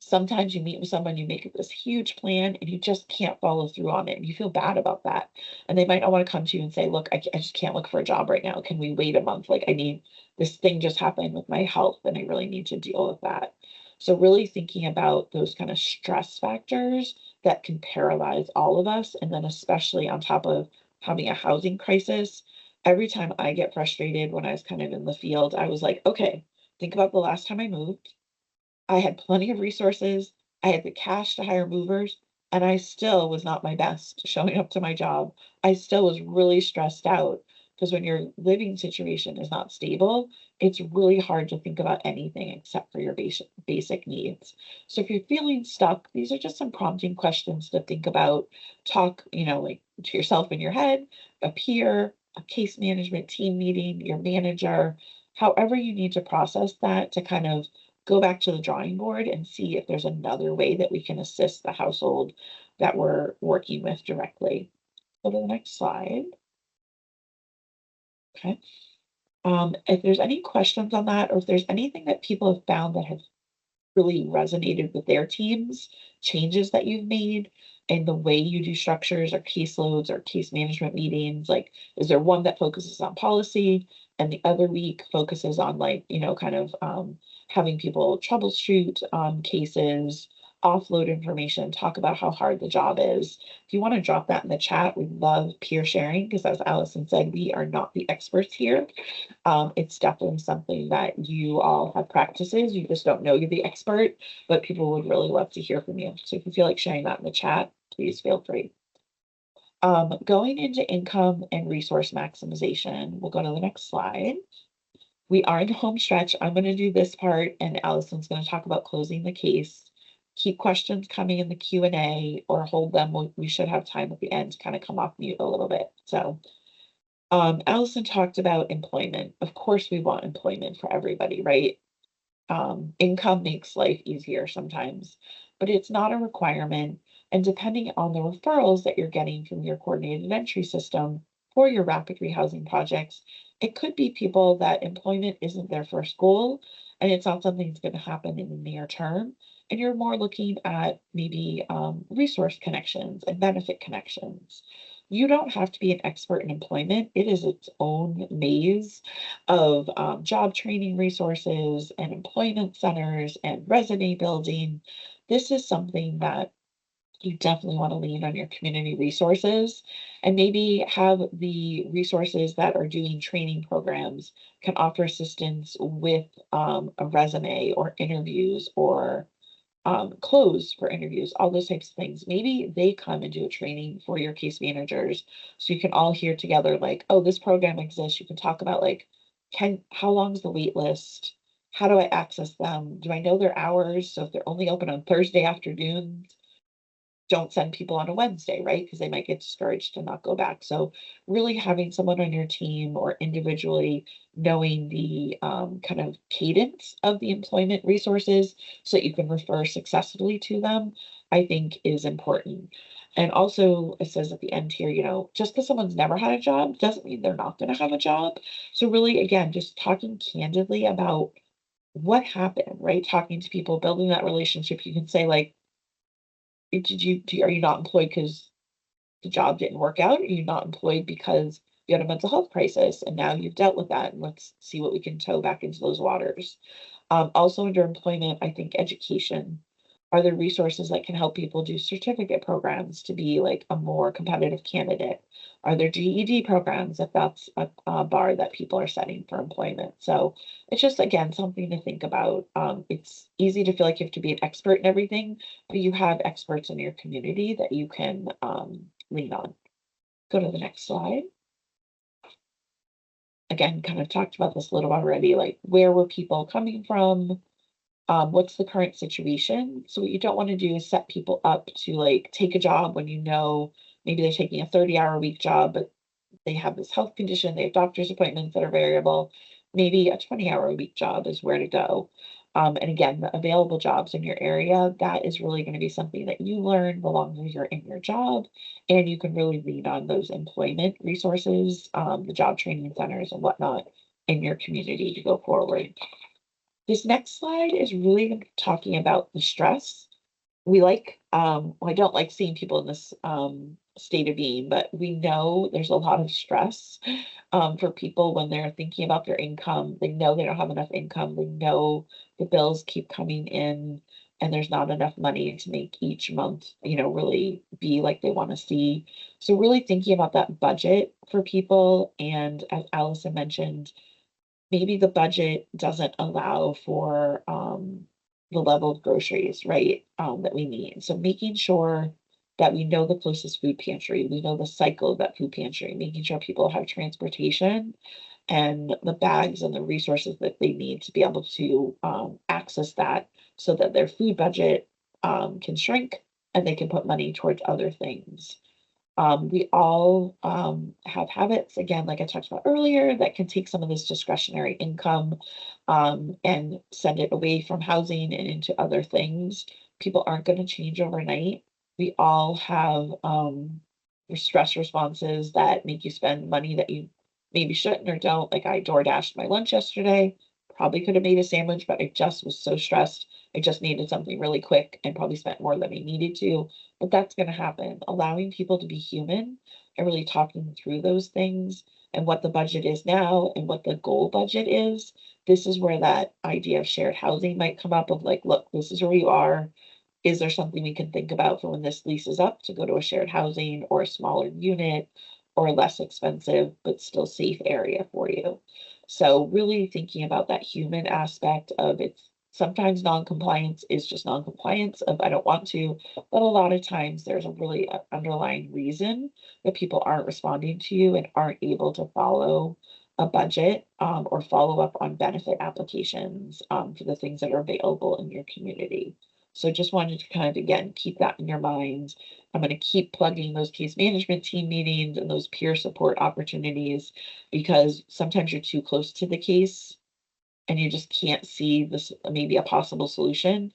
Sometimes you meet with someone, you make this huge plan and you just can't follow through on it. And you feel bad about that. And they might not want to come to you and say, look, I just can't look for a job right now. Can we wait a month? Like, I need this thing just happened with my health and I really need to deal with that. So, really thinking about those kind of stress factors that can paralyze all of us. And then, especially on top of having a housing crisis, every time I get frustrated when I was kind of in the field, I was like, okay, think about the last time I moved. I had plenty of resources. I had the cash to hire movers, and I still was not my best showing up to my job. I still was really stressed out because when your living situation is not stable, it's really hard to think about anything except for your basic needs. So if you're feeling stuck, these are just some prompting questions to think about. Talk, like to yourself in your head, a peer, a case management team meeting, your manager, however you need to process that to kind of go back to the drawing board and see if there's another way that we can assist the household that we're working with directly. Go to the next slide. Okay. If there's any questions on that, or if there's anything that people have found that have really resonated with their teams, changes that you've made in the way you do structures or caseloads or case management meetings, like is there one that focuses on policy and the other week focuses on like, kind of having people troubleshoot cases, offload information, talk about how hard the job is. If you want to drop that in the chat, we love peer sharing because as Allison said, we are not the experts here. It's definitely something that you all have practices. You just don't know you're the expert, but people would really love to hear from you. So if you feel like sharing that in the chat, please feel free. Going into income and resource maximization, we'll go to the next slide. We are in the home stretch. I'm going to do this part, and Allison's going to talk about closing the case. Keep questions coming in the Q&A or hold them. We should have time at the end to kind of come off mute a little bit. So Allison talked about employment. Of course, we want employment for everybody, right? Income makes life easier sometimes, but it's not a requirement. And depending on the referrals that you're getting from your coordinated entry system for your rapid rehousing projects, it could be people that employment isn't their first goal and it's not something that's going to happen in the near term. And you're more looking at maybe resource connections and benefit connections. You don't have to be an expert in employment. It is its own maze of job training resources and employment centers and resume building. This is something that you definitely want to lean on your community resources and maybe have the resources that are doing training programs can offer assistance with a resume or interviews or close for interviews, all those types of things. Maybe they come and do a training for your case managers so you can all hear together like, oh, this program exists. You can talk about like, how long is the wait list? How do I access them? Do I know their hours? So if they're only open on Thursday afternoons, don't send people on a Wednesday, right? Because they might get discouraged and not go back. So really having someone on your team or individually knowing the kind of cadence of the employment resources so that you can refer successfully to them, I think is important. And also it says at the end here, just because someone's never had a job doesn't mean they're not going to have a job. So really, again, just talking candidly about what happened, right? Talking to people, building that relationship. You can say like, are you not employed because the job didn't work out? Are you not employed because you had a mental health crisis and now you've dealt with that? And let's see what we can tow back into those waters. Also under employment, I think education. Are there resources that can help people do certificate programs to be like a more competitive candidate? Are there GED programs if that's a bar that people are setting for employment? So it's just, again, something to think about. It's easy to feel like you have to be an expert in everything, but you have experts in your community that you can lean on. Go to the next slide. Again, kind of talked about this a little already, like where were people coming from? What's the current situation? So what you don't want to do is set people up to like take a job when you know maybe they're taking a 30-hour a week job, but they have this health condition, they have doctor's appointments that are variable. Maybe a 20-hour a week job is where to go. And again, the available jobs in your area, that is really going to be something that you learn the longer you're in your job, and you can really lean on those employment resources, the job training centers and whatnot in your community to go forward. This next slide is really talking about the stress. We like, well, I don't like seeing people in this state of being, but we know there's a lot of stress for people when they're thinking about their income. They know they don't have enough income. They know the bills keep coming in and there's not enough money to make each month, really be like they want to see. So really thinking about that budget for people. And as Allison mentioned, maybe the budget doesn't allow for the level of groceries, right, that we need. So making sure that we know the closest food pantry, we know the cycle of that food pantry, making sure people have transportation and the bags and the resources that they need to be able to access that so that their food budget can shrink and they can put money towards other things. We all have habits, again, like I talked about earlier, that can take some of this discretionary income and send it away from housing and into other things. People aren't going to change overnight. We all have stress responses that make you spend money that you maybe shouldn't or don't. Like I door dashed my lunch yesterday, probably could have made a sandwich, but I just was so stressed. I just needed something really quick and probably spent more than I needed to, but that's going to happen. Allowing people to be human and really talking through those things and what the budget is now and what the goal budget is. This is where that idea of shared housing might come up of like, look, this is where you are. Is there something we can think about for when this lease is up to go to a shared housing or a smaller unit or a less expensive but still safe area for you? So really thinking about that human aspect of it's sometimes non-compliance is just non-compliance of I don't want to, but a lot of times there's a really underlying reason that people aren't responding to you and aren't able to follow a budget or follow up on benefit applications for the things that are available in your community. So just wanted to kind of, again, keep that in your mind. I'm going to keep plugging those case management team meetings and those peer support opportunities because sometimes you're too close to the case and you just can't see this, maybe a possible solution.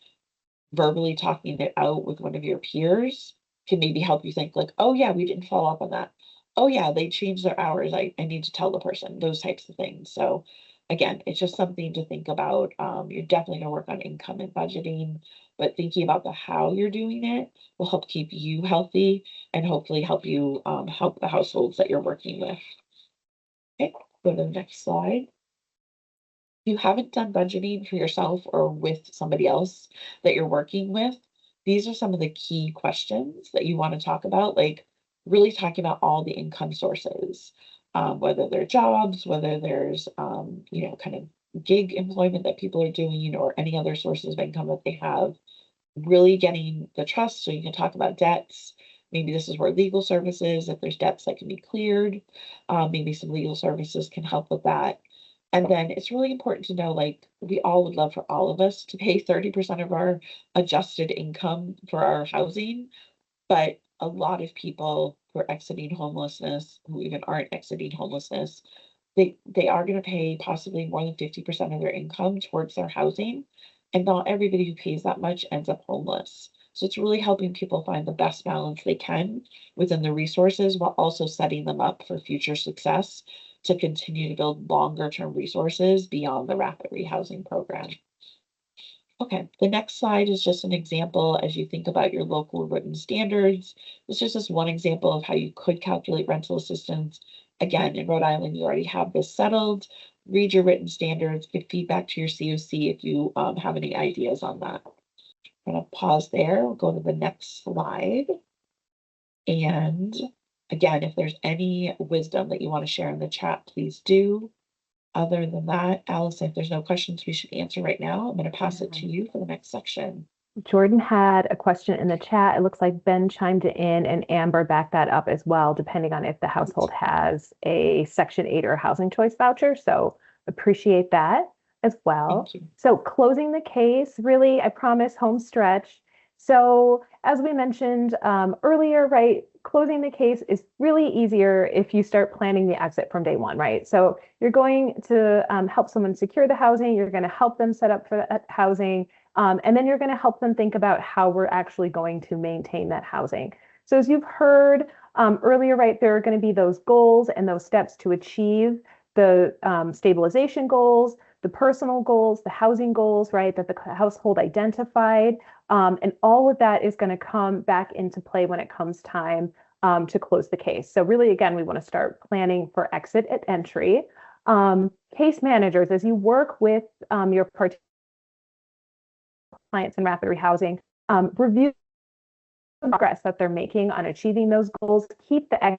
Verbally talking it out with one of your peers can maybe help you think like, oh yeah, we didn't follow up on that. Oh yeah, they changed their hours. I need to tell the person, those types of things. So again, it's just something to think about. You're definitely gonna work on income and budgeting, but thinking about the how you're doing it will help keep you healthy and hopefully help you help the households that you're working with. Okay, go to the next slide. If you haven't done budgeting for yourself or with somebody else that you're working with, these are some of the key questions that you want to talk about, like really talking about all the income sources, whether they're jobs, whether there's, kind of gig employment that people are doing or any other sources of income that they have, really getting the trust so you can talk about debts. Maybe this is where legal services, if there's debts that can be cleared, maybe some legal services can help with that. And then it's really important to know, like, we all would love for all of us to pay 30% of our adjusted income for our housing. But a lot of people who are exiting homelessness, who even aren't exiting homelessness, they are going to pay possibly more than 50% of their income towards their housing. And not everybody who pays that much ends up homeless. So it's really helping people find the best balance they can within the resources while also setting them up for future success to continue to build longer term resources beyond the rapid rehousing program. Okay, the next slide is just an example as you think about your local written standards. This is just one example of how you could calculate rental assistance. Again, in Rhode Island, you already have this settled. Read your written standards, give feedback to your COC if you have any ideas on that. I'm going to pause there. We'll go to the next slide. And again, if there's any wisdom that you want to share in the chat, please do. Other than that, Allison, if there's no questions we should answer right now, I'm going to pass it to you for the next section. Jordan had a question in the chat. It looks like Ben chimed in and Amber backed that up as well, depending on if the household has a Section 8 or housing choice voucher. So appreciate that as well. So closing the case, really, I promise, home stretch. So as we mentioned earlier, right, closing the case is really easier if you start planning the exit from day one, right? So you're going to help someone secure the housing. You're going to help them set up for that housing. And then you're going to help them think about how we're actually going to maintain that housing. So as you've heard earlier, right, there are going to be those goals and those steps to achieve the stabilization goals, the personal goals, the housing goals, right, that the household identified. And all of that is going to come back into play when it comes time to close the case. So really, again, we want to start planning for exit at entry. Case managers, as you work with your clients in rapid rehousing, review the progress that they're making on achieving those goals. Keep the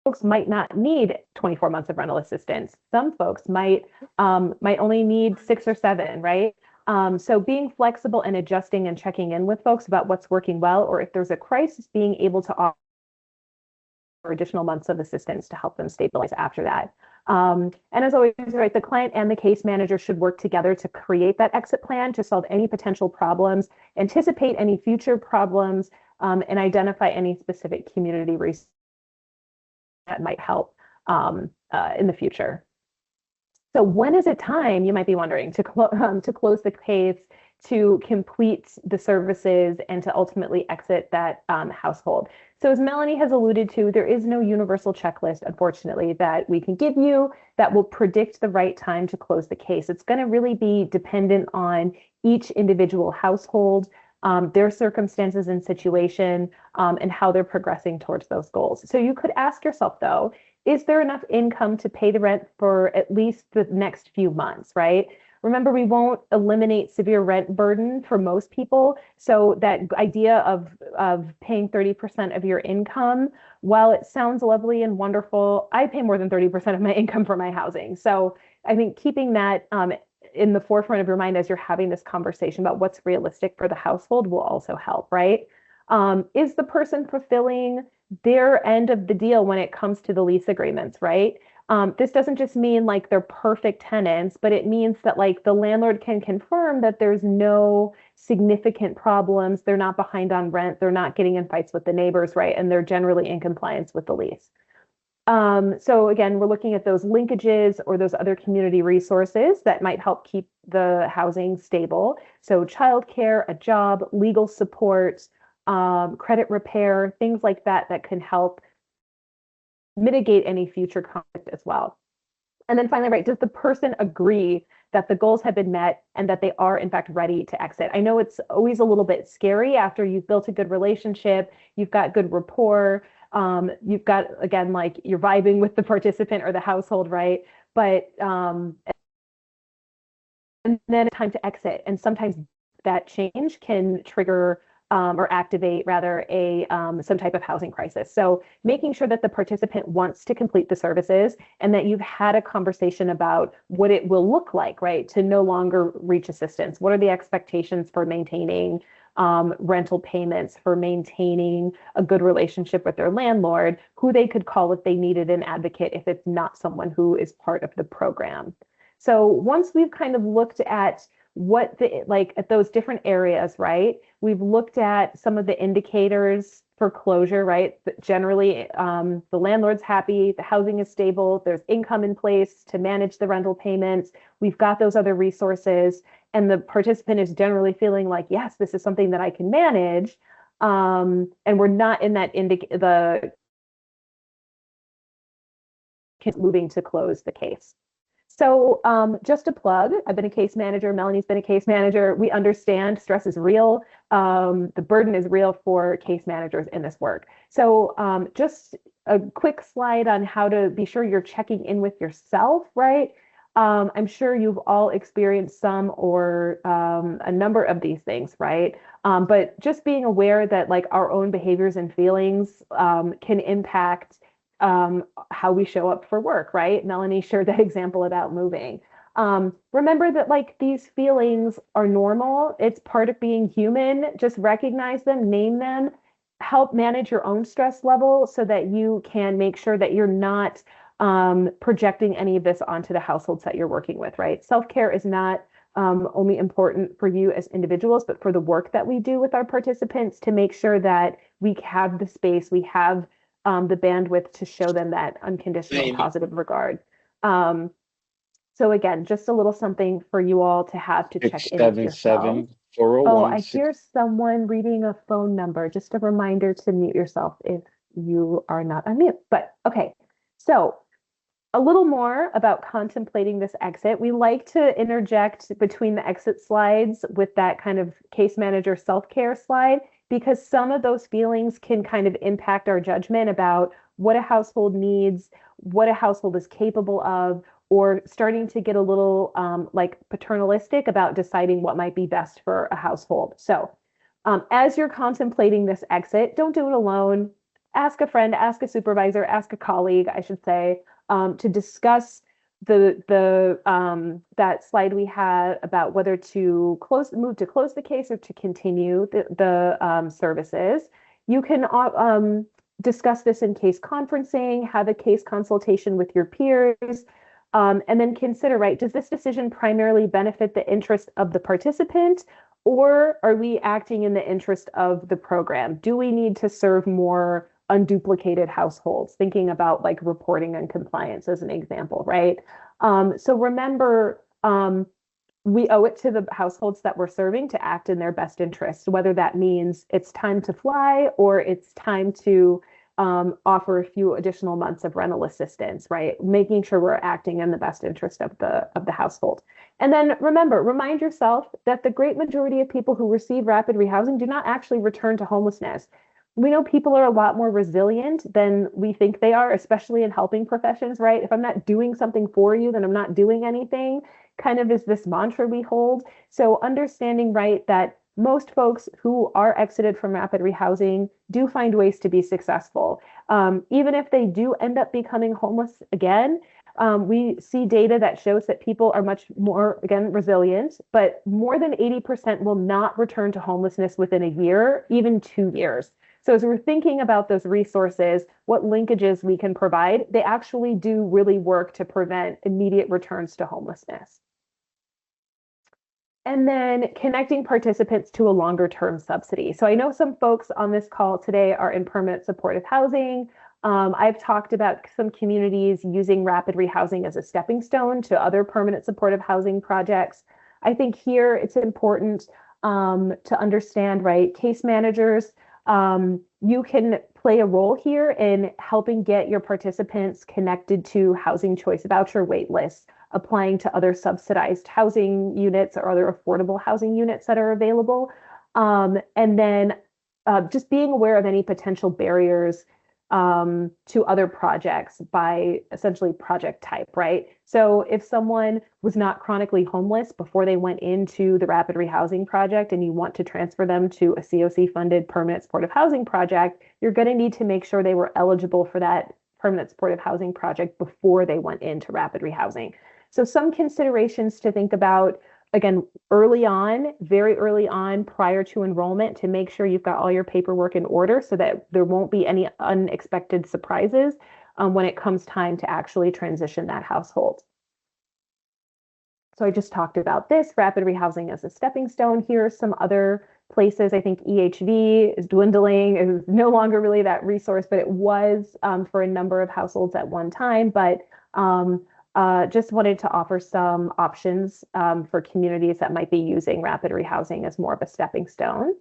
folks might not need 24 months of rental assistance. Some folks might only need 6 or 7, right? So being flexible and adjusting and checking in with folks about what's working well, or if there's a crisis, being able to offer additional months of assistance to help them stabilize after that. And as always, right, the client and the case manager should work together to create that exit plan to solve any potential problems, anticipate any future problems, and identify any specific community resources that might help in the future. So when is it time, you might be wondering, to close the case, to complete the services, and to ultimately exit that household? So as Melanie has alluded to, there is no universal checklist, unfortunately, that we can give you that will predict the right time to close the case. It's going to really be dependent on each individual household, their circumstances and situation, and how they're progressing towards those goals. So you could ask yourself, though, is there enough income to pay the rent for at least the next few months, right? Remember, we won't eliminate severe rent burden for most people. So that idea of paying 30% of your income, while it sounds lovely and wonderful, I pay more than 30% of my income for my housing. So I think keeping that in the forefront of your mind as you're having this conversation about what's realistic for the household will also help, right? Is the person fulfilling their end of the deal when it comes to the lease agreements, right? This doesn't just mean like they're perfect tenants, but it means that like the landlord can confirm that there's no significant problems. They're not behind on rent. They're not getting in fights with the neighbors, right? And they're generally in compliance with the lease. So again, we're looking at those linkages or those other community resources that might help keep the housing stable. So childcare, a job, legal support, credit repair, things like that that can help mitigate any future conflict as well. And then finally, right, does the person agree that the goals have been met and that they are in fact ready to exit? I know it's always a little bit scary after you've built a good relationship, you've got good rapport, you've got, again, like you're vibing with the participant or the household, right? But and then it's time to exit. And sometimes that change can trigger or activate rather some type of housing crisis. So making sure that the participant wants to complete the services and that you've had a conversation about what it will look like, right, to no longer reach assistance. What are the expectations for maintaining rental payments, for maintaining a good relationship with their landlord, who they could call if they needed an advocate if it's not someone who is part of the program. So once we've kind of looked at what at those different areas, right? We've looked at some of the indicators for closure, right? But generally, the landlord's happy, the housing is stable, there's income in place to manage the rental payments. We've got those other resources, and the participant is generally feeling like, yes, this is something that I can manage. And we're not in that moving to close the case. So just a plug, I've been a case manager, Melanie's been a case manager. We understand stress is real. The burden is real for case managers in this work. So just a quick slide on how to be sure you're checking in with yourself, right? I'm sure you've all experienced some or a number of these things, right? But just being aware that like our own behaviors and feelings can impact how we show up for work, right? Melanie shared that example about moving. Remember that like these feelings are normal. It's part of being human. Just recognize them, name them, help manage your own stress level so that you can make sure that you're not projecting any of this onto the households that you're working with, right? Self-care is not only important for you as individuals, but for the work that we do with our participants to make sure that we have the space, we have the bandwidth to show them that unconditional positive regard. So again, just a little something for you all to have to check in with yourselves. 677 401 Oh, I hear someone reading a phone number. Just a reminder to mute yourself if you are not unmute. But okay, so a little more about contemplating this exit. We like to interject between the exit slides with that kind of case manager self-care slide because some of those feelings can kind of impact our judgment about what a household needs, what a household is capable of, or starting to get a little like paternalistic about deciding what might be best for a household. So as you're contemplating this exit, don't do it alone. Ask a friend, ask a supervisor, ask a colleague, I should say, to discuss that slide we had about whether to move to close the case or to continue the services. You can discuss this in case conferencing, have a case consultation with your peers, and then consider, right, does this decision primarily benefit the interest of the participant, or are we acting in the interest of the program? Do we need to serve more unduplicated households? Thinking about like reporting and compliance as an example, right? So remember, we owe it to the households that we're serving to act in their best interest, whether that means it's time to fly or it's time to offer a few additional months of rental assistance, right? Making sure we're acting in the best interest of the household. And then remember, remind yourself that the great majority of people who receive rapid rehousing do not actually return to homelessness. We know people are a lot more resilient than we think they are, especially in helping professions, right? If I'm not doing something for you, then I'm not doing anything, kind of is this mantra we hold. So understanding, right, that most folks who are exited from rapid rehousing do find ways to be successful. Even if they do end up becoming homeless again, we see data that shows that people are much more, again, resilient, but more than 80% will not return to homelessness within a year, even 2 years. So as we're thinking about those resources, what linkages we can provide, they actually do really work to prevent immediate returns to homelessness. And then connecting participants to a longer term subsidy. So I know some folks on this call today are in permanent supportive housing. I've talked about some communities using rapid rehousing as a stepping stone to other permanent supportive housing projects. I think here it's important to understand, right, case managers, you can play a role here in helping get your participants connected to housing choice voucher wait lists, applying to other subsidized housing units or other affordable housing units that are available. And then just being aware of any potential barriers to other projects by essentially project type, right? So if someone was not chronically homeless before they went into the rapid rehousing project and you want to transfer them to a COC funded permanent supportive housing project, you're going to need to make sure they were eligible for that permanent supportive housing project before they went into rapid rehousing. So some considerations to think about, again, early on, very early on, prior to enrollment, to make sure you've got all your paperwork in order so that there won't be any unexpected surprises when it comes time to actually transition that household. So I just talked about this, rapid rehousing as a stepping stone. Here are some other places. I think EHV is dwindling. It is no longer really that resource, but it was for a number of households at one time. But just wanted to offer some options for communities that might be using rapid rehousing as more of a stepping stone.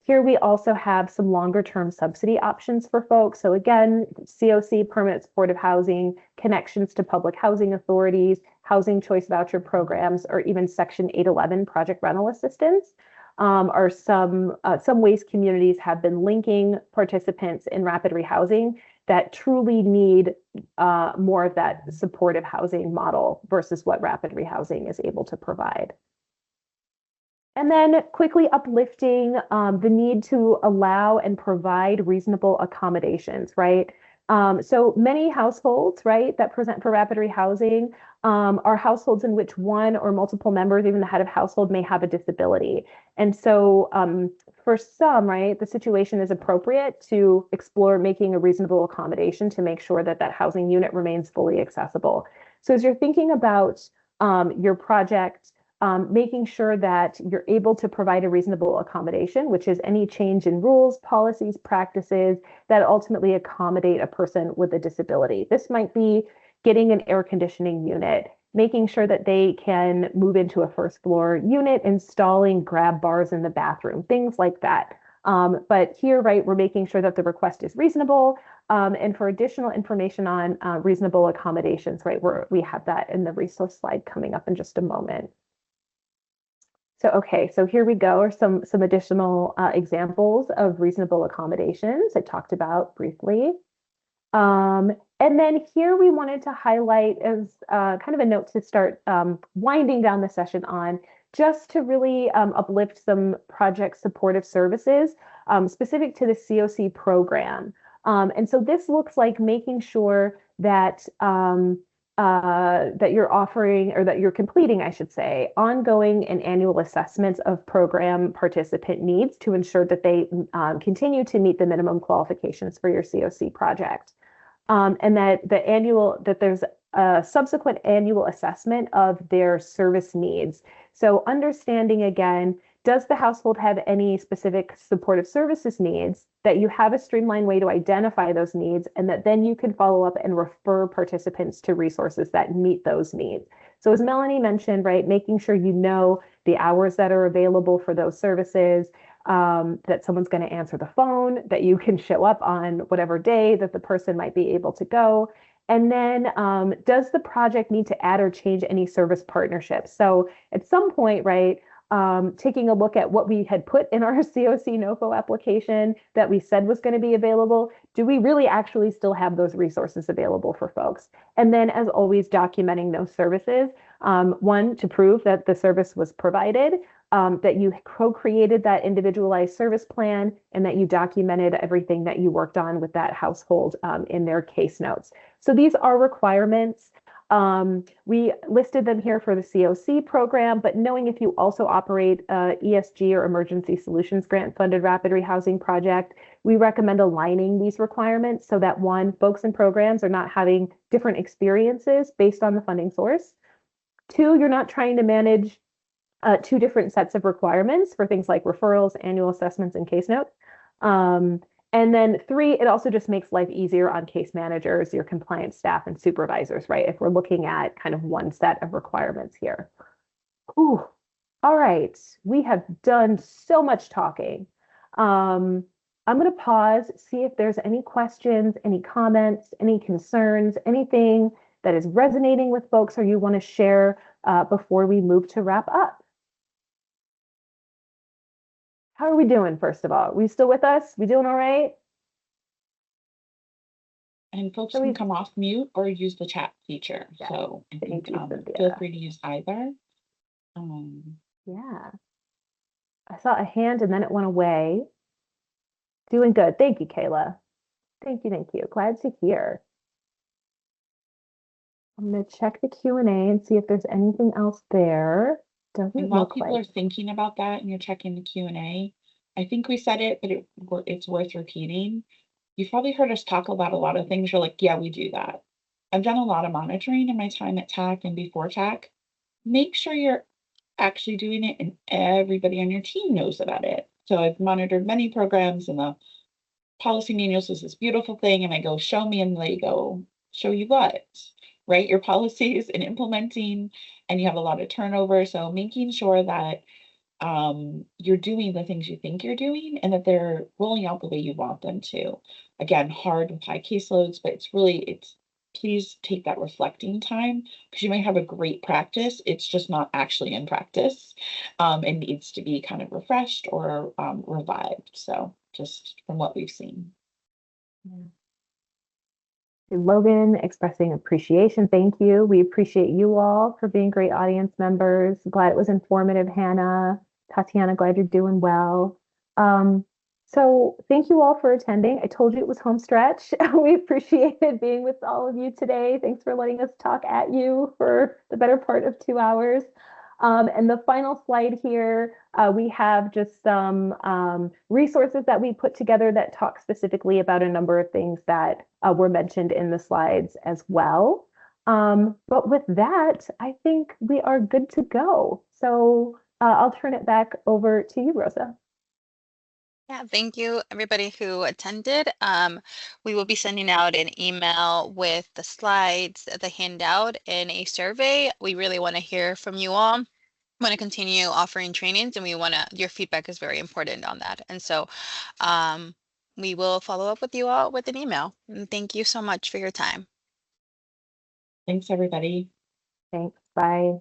Here we also have some longer term subsidy options for folks. So again, COC, permanent supportive housing, connections to public housing authorities, housing choice voucher programs, or even Section 811 project rental assistance are some ways communities have been linking participants in rapid rehousing that truly need more of that supportive housing model versus what rapid rehousing is able to provide. And then quickly uplifting the need to allow and provide reasonable accommodations, right? So many households, right, that present for rapid rehousing are households in which one or multiple members, even the head of household, may have a disability. And so for some, right, the situation is appropriate to explore making a reasonable accommodation to make sure that that housing unit remains fully accessible. So as you're thinking about your project, making sure that you're able to provide a reasonable accommodation, which is any change in rules, policies, practices that ultimately accommodate a person with a disability. This might be getting an air conditioning unit, making sure that they can move into a first floor unit, installing grab bars in the bathroom, things like that. But here, right, we're making sure that the request is reasonable. And for additional information on reasonable accommodations, right, we have that in the resource slide coming up in just a moment. So, okay, so here we go are some additional examples of reasonable accommodations I talked about briefly. And then here we wanted to highlight as kind of a note to start winding down the session on, just to really uplift some project supportive services specific to the COC program. And so this looks like making sure that that you're offering, or that you're completing, I should say, ongoing and annual assessments of program participant needs to ensure that they continue to meet the minimum qualifications for your COC project. And that there's a subsequent annual assessment of their service needs. So understanding again, does the household have any specific supportive services needs, that you have a streamlined way to identify those needs, and that then you can follow up and refer participants to resources that meet those needs. So as Melanie mentioned, right, making sure you know the hours that are available for those services, that someone's going to answer the phone, that you can show up on whatever day that the person might be able to go. And then does the project need to add or change any service partnerships? So at some point, right, taking a look at what we had put in our COC NOFO application that we said was going to be available. Do we really actually still have those resources available for folks? And then, as always, documenting those services. One, to prove that the service was provided, that you co-created that individualized service plan, and that you documented everything that you worked on with that household in their case notes. So these are requirements. We listed them here for the COC program, but knowing if you also operate a ESG or Emergency Solutions Grant funded rapid rehousing project, we recommend aligning these requirements so that, one, folks and programs are not having different experiences based on the funding source. Two, you're not trying to manage two different sets of requirements for things like referrals, annual assessments, and case notes. And then three, it also just makes life easier on case managers, your compliance staff, and supervisors, right? If we're looking at kind of one set of requirements here. Ooh, all right, we have done so much talking. I'm going to pause, see if there's any questions, any comments, any concerns, anything that is resonating with folks or you want to share before we move to wrap up. How are we doing, first of all? We still with us? We doing all right? And folks can come off mute or use the chat feature. Yeah. So I think Cynthia. feel free to use either. Yeah. I saw a hand and then it went away. Doing good. Thank you, Kayla. Thank you, thank you. Glad to hear. I'm going to check the Q&A and see if there's anything else there. Doesn't And while look people like. are thinking about that and you're checking the Q&A, I think we said it, but it's worth repeating. You've probably heard us talk about a lot of things. You're like, yeah, we do that. I've done a lot of monitoring in my time at TAC and before TAC. Make sure you're actually doing it and everybody on your team knows about it. So I've monitored many programs and the policy manuals is this beautiful thing. And I go, show me, and they go, show you what? Write your policies and implementing, and you have a lot of turnover. So making sure that you're doing the things you think you're doing and that they're rolling out the way you want them to. Again, hard with high caseloads, but please take that reflecting time, because you might have a great practice. It's just not actually in practice and needs to be kind of refreshed or revived. So just from what we've seen. Yeah. Logan expressing appreciation. Thank you. We appreciate you all for being great audience members. Glad it was informative, Hannah. Tatiana, glad you're doing well. So thank you all for attending. I told you it was home stretch. We appreciated being with all of you today. Thanks for letting us talk at you for the better part of 2 hours. And the final slide here, we have just some resources that we put together that talk specifically about a number of things that were mentioned in the slides as well. But with that, I think we are good to go. So I'll turn it back over to you, Rosa. Yeah, thank you everybody who attended. We will be sending out an email with the slides, the handout, and a survey. We really want to hear from you all. Want to continue offering trainings, and your feedback is very important on that. And so we will follow up with you all with an email. And thank you so much for your time. Thanks, everybody. Thanks. Bye.